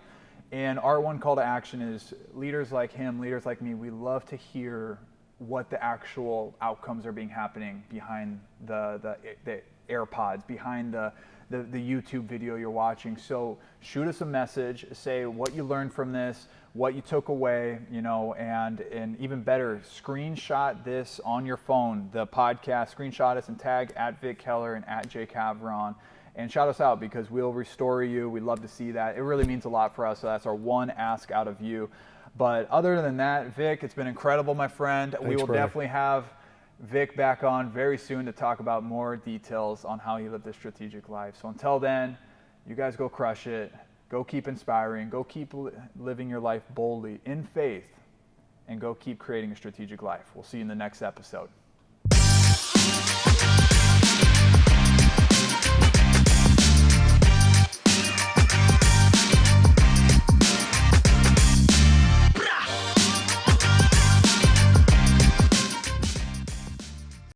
Speaker 2: And our one call to action is leaders like him, leaders like me, we love to hear what the actual outcomes are being happening behind the AirPods, behind the YouTube video you're watching. So shoot us a message, say what you learned from this, what you took away, and even better, screenshot this on your phone, the podcast, screenshot us and tag at Vic Keller and at Jake Havron, and shout us out because we'll restore you. We'd love to see that. It really means a lot for us. So that's our one ask out of you. But other than that, Vic, it's been incredible, my friend.
Speaker 1: Thanks,
Speaker 2: we will
Speaker 1: brother.
Speaker 2: definitely have Vic back on very soon to talk about more details on how you live this strategic life. So until then, you guys go crush it. Go keep inspiring. Go keep living your life boldly in faith, and go keep creating a strategic life. We'll see you in the next episode.